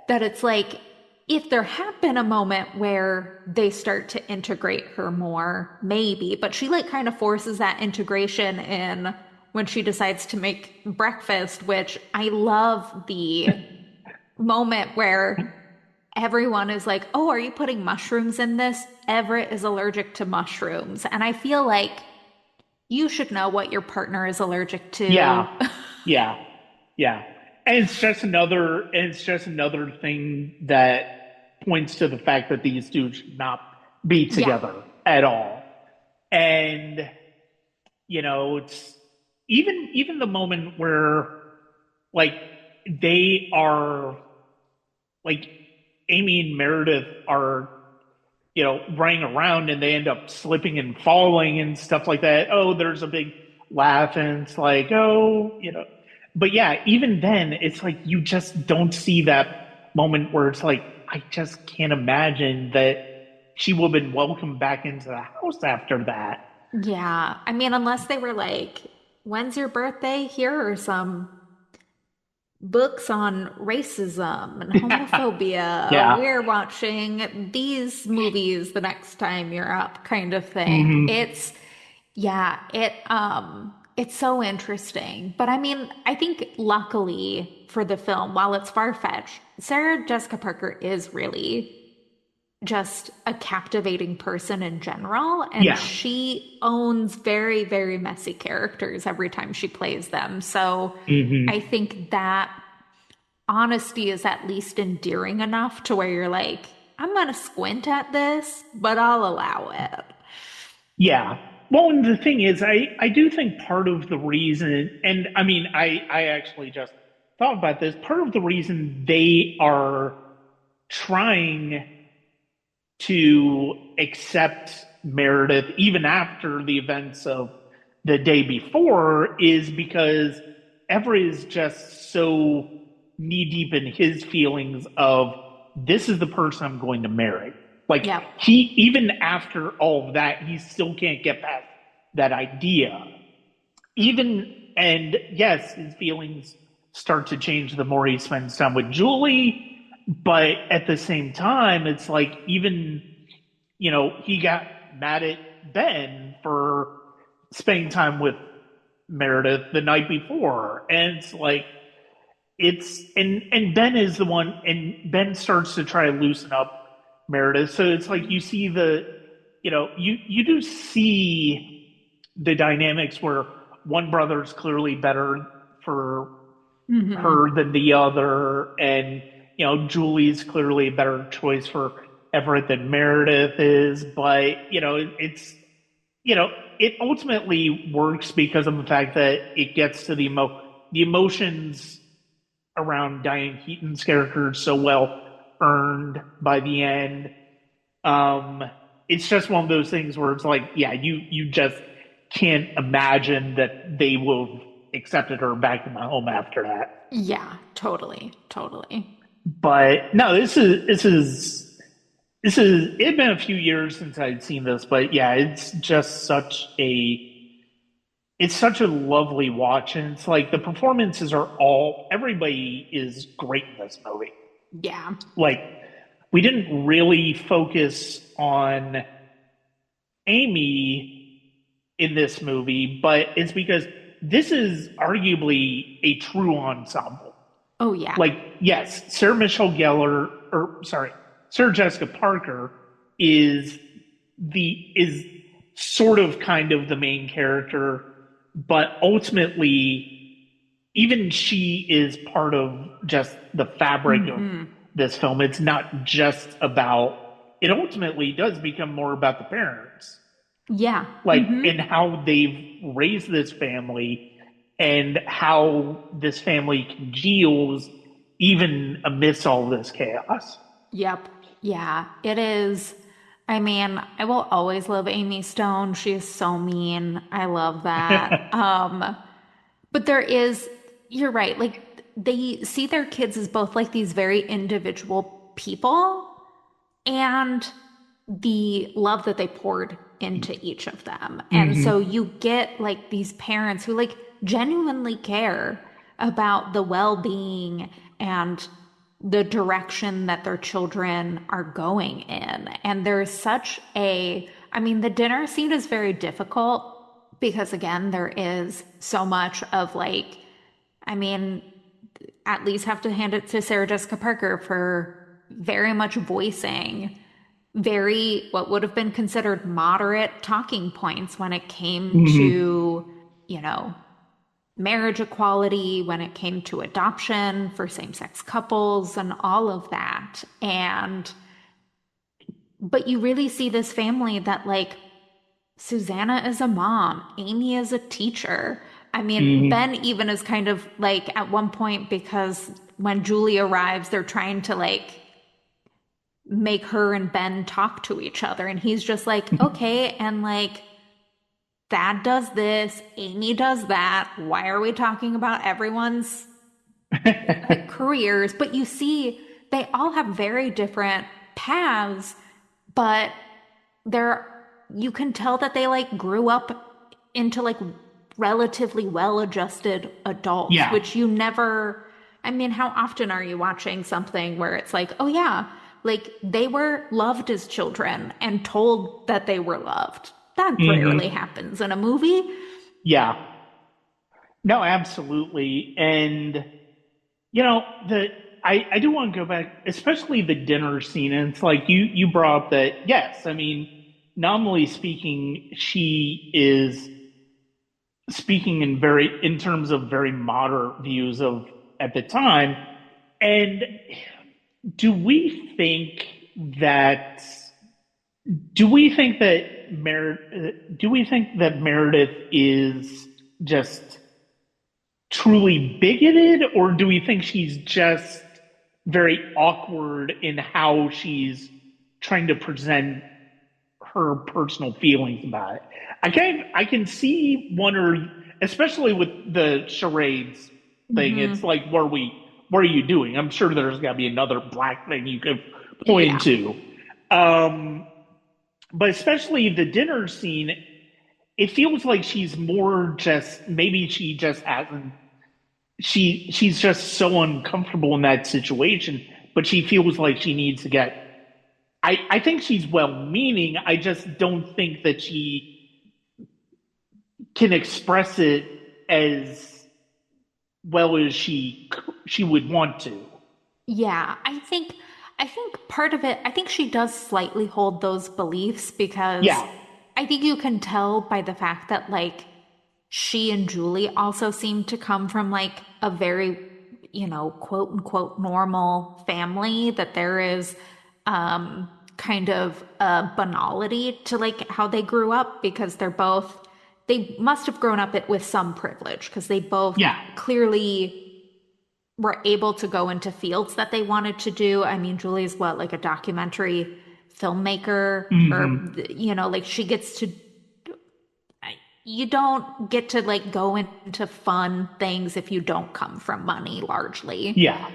That it's like, if there had been a moment where they start to integrate her more, maybe, but she like kind of forces that integration in when she decides to make breakfast, which I love the moment where everyone is like, oh, are you putting mushrooms in this? Everett is allergic to mushrooms. And I feel like you should know what your partner is allergic to. Yeah. Yeah. Yeah. And it's just another thing that points to the fact that these two should not be Yeah. together at all. And it's even the moment where like they are like Amy and Meredith are running around and they end up slipping and falling and stuff like that. Oh, there's a big laugh and it's like, oh, but yeah, even then it's like you just don't see that moment where it's like, I just can't imagine that she would have been welcomed back into the house after that. Yeah. I mean, unless they were like, when's your birthday? Here are some books on racism and homophobia. Yeah. We're watching these movies the next time you're up, kind of thing. Hmm. Yeah, it's so interesting. But I mean, I think luckily for the film, while it's far-fetched, Sarah Jessica Parker is really just a captivating person in general, and Yeah. she owns very, very messy characters every time she plays them. So I Hmm. think that honesty is at least endearing enough to where you're like, I'm gonna squint at this, but I'll allow it. Yeah. Well, and the thing is, I do think part of the reason, and I mean, I actually just thought about this, part of the reason they are trying to accept Meredith even after the events of the day before is because Everett is just so knee deep in his feelings of this is the person I'm going to marry. Like Yep. he even after all of that, he still can't get past that idea. Even and yes, his feelings start to change the more he spends time with Julie, but at the same time, it's like even he got mad at Ben for spending time with Meredith the night before. And it's like and Ben is the one and Ben starts to try to loosen up Meredith. So it's like you see you do see the dynamics where one brother is clearly better for Hmm. her than the other, and Julie's clearly a better choice for Everett than Meredith is, but you know it ultimately works because of the fact that it gets to the emotions around Diane Keaton's character so well earned by the end. Um, it's just one of those things where it's like, yeah, you just can't imagine that they will have accepted her back in the home after that. Yeah, totally, totally. But no, this is It's been a few years since I'd seen this, but yeah, it's such a lovely watch, and it's like the performances are all everybody is great in this movie. Yeah. Like we didn't really focus on Amy in this movie, but it's because this is arguably a true ensemble. Oh, yeah. Like, yes, Sarah Michelle Gellar, or sorry, Sarah Jessica Parker is is sort of kind of the main character, but ultimately, even she is part of just the fabric of this film. It's not just about. It ultimately does become more about the parents, Yeah. like in how they've raised this family and how this family congeals even amidst all this chaos. Yep. Yeah. It is. I mean, I will always love Amy Stone. She is so mean. I love that. But there is, you're right. Like they see their kids as both like these very individual people and the love that they poured into each of them. And so you get like these parents who like genuinely care about the well-being and the direction that their children are going in. And there's such a, I mean, the dinner scene is very difficult because again, there is so much of like, I mean, at least have to hand it to Sarah Jessica Parker for very much voicing very what would have been considered moderate talking points when it came to, you know, marriage equality, when it came to adoption for same-sex couples and all of that. And but you really see this family that like Susanna is a mom, Amy is a teacher. I mean, Ben even is kind of like at one point because when Julie arrives, they're trying to like make her and Ben talk to each other. And he's just like, okay, and like, Dad does this, Amy does that. Why are we talking about everyone's like, careers? But you see, they all have very different paths, but they're, you can tell that they like grew up into like relatively well-adjusted adults, Yeah. which you never, I mean, how often are you watching something where it's like, oh yeah, like they were loved as children and told that they were loved? That rarely happens in a movie. Yeah. No, absolutely. And you know, I do want to go back, especially the dinner scene. And it's like you brought up that, yes, I mean, nominally speaking, she is speaking in terms of very moderate views of at the time. And do we think that do we think that Meredith is just truly bigoted, or do we think she's just very awkward in how she's trying to present her personal feelings about it? I can see one or especially with the charades thing. It's like, what are you doing? I'm sure there's got to be another black thing you could point Yeah. to. Um, but especially the dinner scene, it feels like she's more just maybe she just hasn't she's just so uncomfortable in that situation, but she feels like she needs to get. I think she's well meaning. I just don't think that she can express it as well as she would want to. Yeah, I think part of it, I think she does slightly hold those beliefs because Yeah. I think you can tell by the fact that like she and Julie also seem to come from like a very, you know, quote unquote normal family, that there is kind of a banality to like how they grew up because they must have grown up with some privilege because they both Yeah. clearly were able to go into fields that they wanted to do. I mean, Julie's what, like a documentary filmmaker, or, you know, like she gets to, you don't get to like go into fun things if you don't come from money largely. Yeah.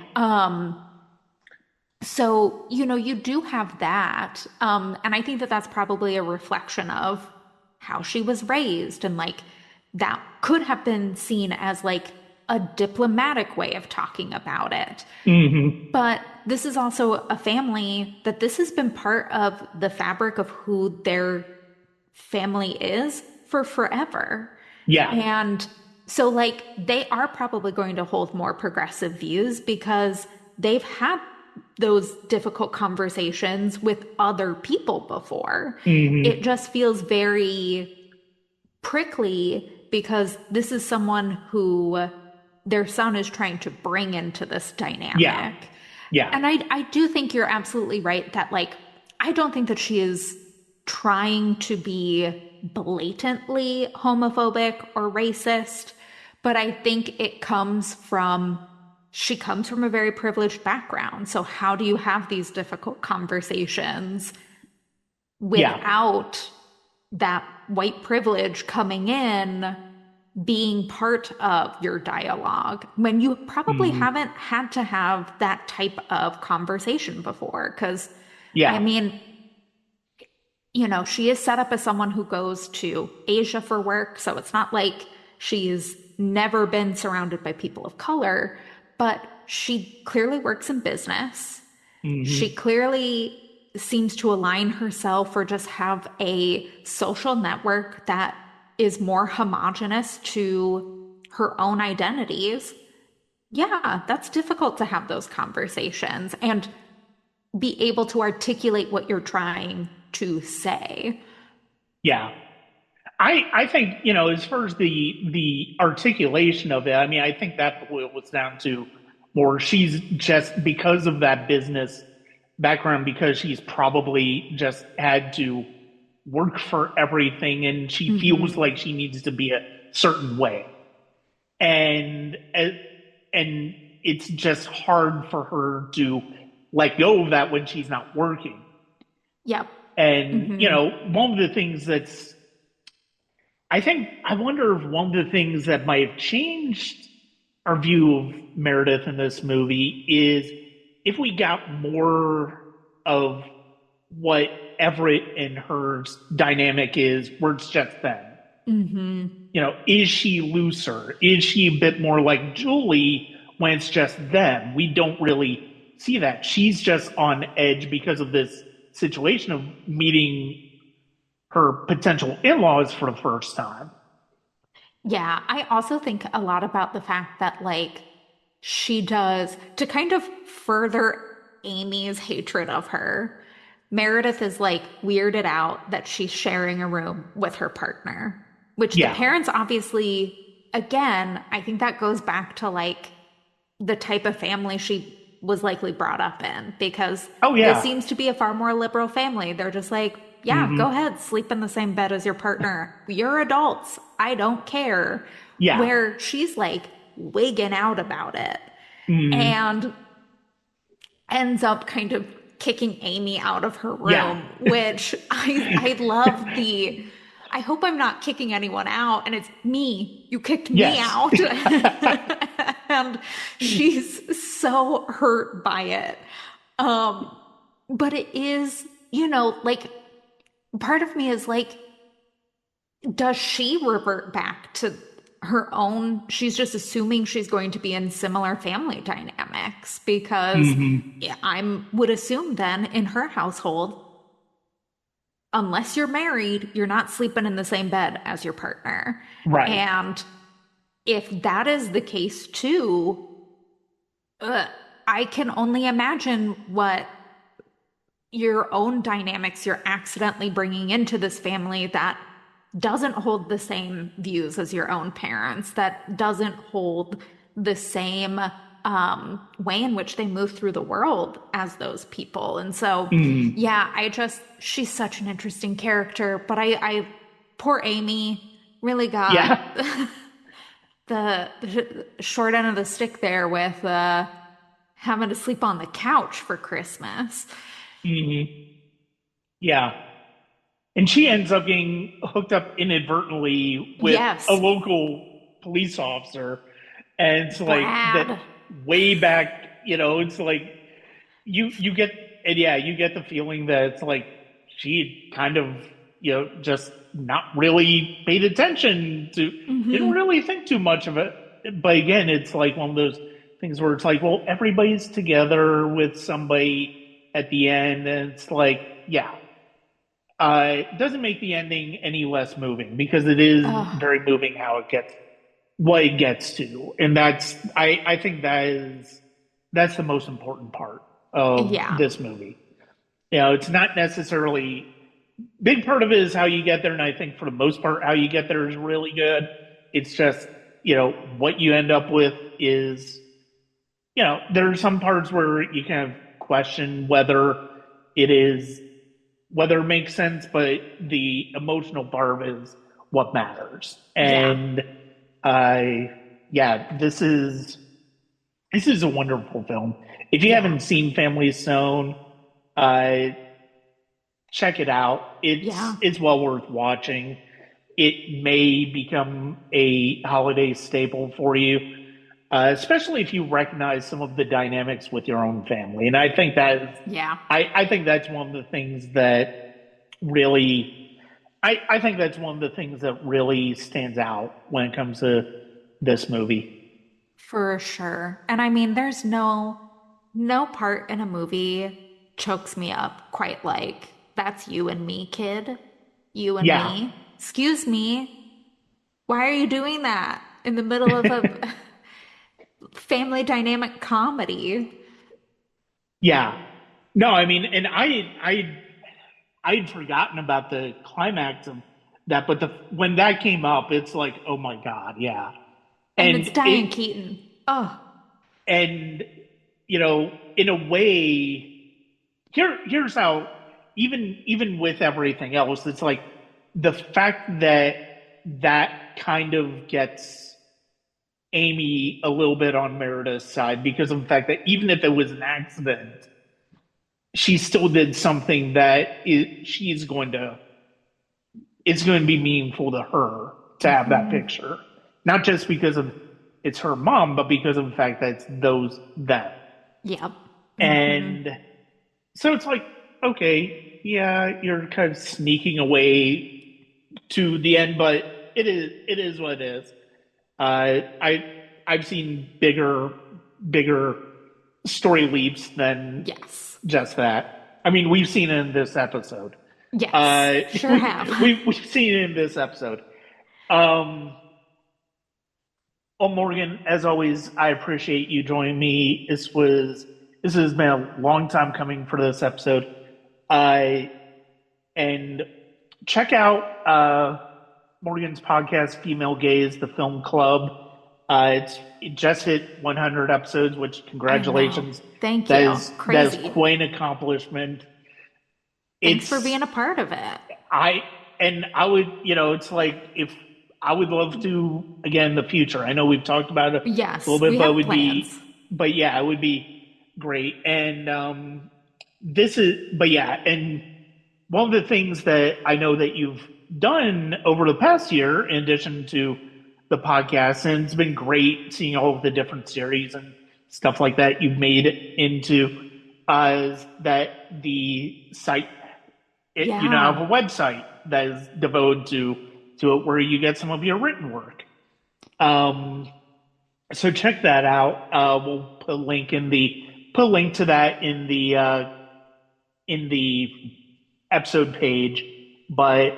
So, you do have that. And I think that that's probably a reflection of how she was raised. And like that could have been seen as like a diplomatic way of talking about it. Hmm. But this is also a family that this has been part of the fabric of who their family is for forever. Yeah. And so, like, they are probably going to hold more progressive views because they've had those difficult conversations with other people before. It Hmm. just feels very prickly because this is someone who their son is trying to bring into this Yeah. dynamic. Yeah. And I do think you're absolutely right that, like, I don't think that she is trying to be blatantly homophobic or racist, but I think she comes from a very privileged background. So, how do you have these difficult conversations Yeah. without that white privilege coming in being part of your dialogue when you probably Hmm. haven't had to have that type of conversation before? Because, I Yeah. mean, she is set up as someone who goes to Asia for work. So it's not like she's never been surrounded by people of color, but she clearly works in business. She Hmm. clearly seems to align herself or just have a social network that is more homogenous to her own identities. Yeah, that's difficult to have those conversations and be able to articulate what you're trying to say. Yeah. I think, as far as the articulation of it, I mean, I think that boils down to more she's just because of that business background, because she's probably just had to work for everything and she feels Hmm. like she needs to be a certain way. And and it's just hard for her to let go of that when she's not working. Yep. And, Hmm. one of the things that's I wonder if one of the things that might have changed our view of Meredith in this movie is if we got more of what Everett and her dynamic is, where it's just them. Hmm. Is she looser? Is she a bit more like Julie when it's just them? We don't really see that. She's just on edge because of this situation of meeting her potential in laws for the first time. Yeah, I also think a lot about the fact that, like, she does to kind of further Amy's hatred of her. Meredith is like weirded out that she's sharing a room with her partner, which the Yeah. parents obviously, again, I think that goes back to like the type of family she was likely brought up in because Oh, this yeah. seems to be a far more liberal family. They're just like, yeah, go Hmm. ahead, sleep in the same bed as your partner. You're adults. I don't care. Yeah. Where she's like wigging out about it Hmm. and ends up kind of kicking Amy out of her Yeah. room, which I love the I hope I'm not kicking anyone out and it's me. You kicked me Yes. out. And she's so hurt by it. Um, but it is, like part of me is like, does she revert back to her own? She's just assuming she's going to be in similar family dynamics because Hmm. yeah, I would assume then in her household, unless you're married, you're not sleeping in the same bed as your partner. Right. And if that is the case too, uh, I can only imagine what your own dynamics you're accidentally bringing into this family that doesn't hold the same views as your own parents, that doesn't hold the same way in which they move through the world as those people. And so, Hmm. yeah, she's such an interesting character, but poor Amy really got Yeah. the short end of the stick there with having to sleep on the couch for Christmas. Hmm. Yeah. And she ends up getting hooked up inadvertently with a Yes, local police officer. And it's like that Brad. way back, it's like you get, and yeah, you get the feeling that it's like she kind of, just not really paid attention to, didn't really think too much of it. But again, it's like one of those things where it's like, well, everybody's together with somebody at the end, and it's like, yeah, it doesn't make the ending any less moving because it is Oh, very moving how it gets what it gets to, and I think that's the most important part of yeah. this movie. It's not necessarily big part of it is how you get there, and I think for the most part, how you get there is really good. It's just what you end up with is there are some parts where you kind of question it is whether it makes sense, but the emotional part is what matters. Yeah. And I, yeah, this is a wonderful film. If you Yeah. haven't seen Family Stone, uh, check it out. It's Yeah. it's well worth watching. It may become a holiday staple for you, especially if you recognize some of the dynamics with your own family. And Yeah. I think that's one of the things that really, I think that's one of the things that really stands out when it comes to this movie. For sure. And I mean, there's no part in a movie chokes me up quite like that's you and me, kid. You and Yeah, me. Excuse me. Why are you doing that in the middle of a family dynamic comedy? yeah. No, I mean, and I'd forgotten about the climax of that, but when that came up, it's like, oh my god, yeah. And And it's Diane it Keaton. Oh, and in a way, here's how, even with everything else, it's like the fact that that kind of gets Amy a little bit on Merida's side because of the fact that even if it was an accident, she still did something that she's going to it's going to be meaningful to her to have that picture, not just because of it's her mom, but because of the fact that it's those them. yep. And so it's like, okay, yeah, you're kind of sneaking away to the end, but it is what it is. I've seen bigger story leaps than Yes. just that. I mean, we've seen it in this episode. Yes. Sure have. We've seen it in this episode. Um, well, Morgan, as always, I appreciate you joining me. This has been a long time coming for this episode. I and check out Morgan's podcast, Female Gaze, the Film Club. It just hit 100 episodes, which I know. congratulations. Thank That you. is Crazy. quite an accomplishment. Thanks for It's being a part of it. I would, it's like if I would love to again in the future. I know we've talked about it a little Yes, bit, we but it have would plans. be, but yeah, it would be great. And this is, but yeah, and one of the things that I know that you've done over the past year, in addition to the podcast, and it's been great seeing all of the different series and stuff like that you've made into, is that the site you now Yeah. have a website that is devoted to it where you get some of your written work. Um, so check that out. We'll put a link to that in the episode page. But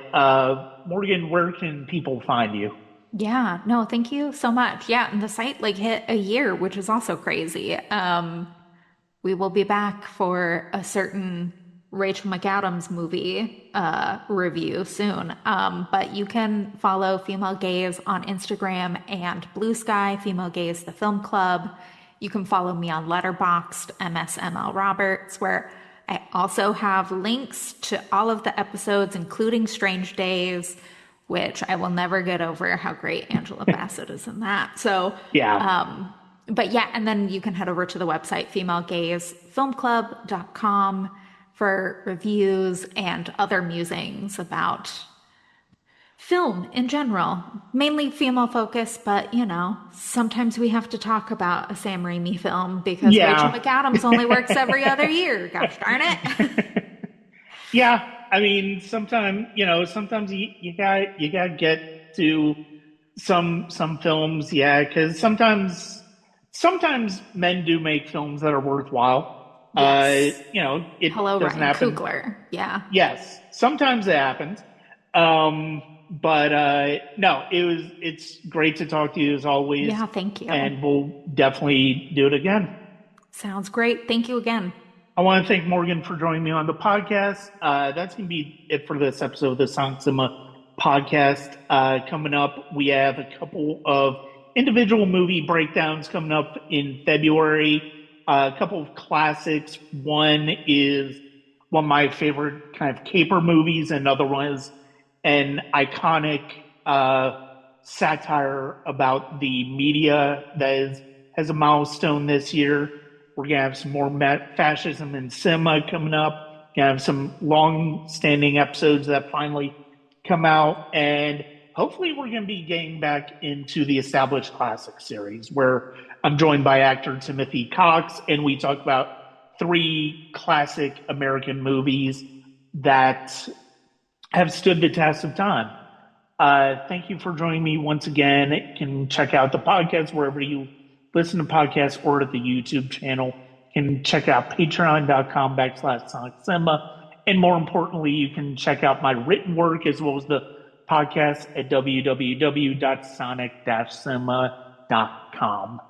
Morgan, where can people find you? Yeah. No, thank you so much. Yeah, and the site like hit a year, which is also crazy. We will be back for a certain Rachel McAdams movie review soon. But you can follow Female Gaze on Instagram and Blue Sky, Female Gaze the Film Club. You can follow me on Letterboxd, MSML Roberts, where I also have links to all of the episodes, including Strange Days, which I will never get over how great Angela Bassett is in that. So, Yeah. but yeah, and then you can head over to the website femalegazefilmclub.com for reviews and other musings about Film in general, mainly female focused, but sometimes we have to talk about a Sam Raimi film because Rachel Yeah. McAdams only works every other year. Gosh darn it. Yeah. I mean, sometimes you got to get to some films, yeah, because sometimes men do make films that are worthwhile. Yes. It Hello, doesn't Ryan happen. Coogler. Yeah. Yes, sometimes it happens. But no, it's great to talk to you as always, Yeah, thank you. and we'll definitely do it again. Sounds great. Thank you again. I want to thank Morgan for joining me on the podcast. That's going to be it for this episode of the Sonic Cinema podcast. Coming up, we have a couple of individual movie breakdowns coming up in February. A couple of classics. One is one of my favorite kind of caper movies, and another one is an iconic satire about the media has a milestone this year. We're going to have some more fascism in cinema coming up. Going to have some long-standing episodes that finally come out. And hopefully we're going to be getting back into the established classic series where I'm joined by actor Timothy Cox, and we talk about 3 classic American movies that have stood the test of time. Thank you for joining me once again. You can check out the podcast wherever you listen to podcasts or at the YouTube channel. You can check out patreon.com/Sonic Cinema. And more importantly, you can check out my written work as well as the podcast at www.sonic-cinema.com.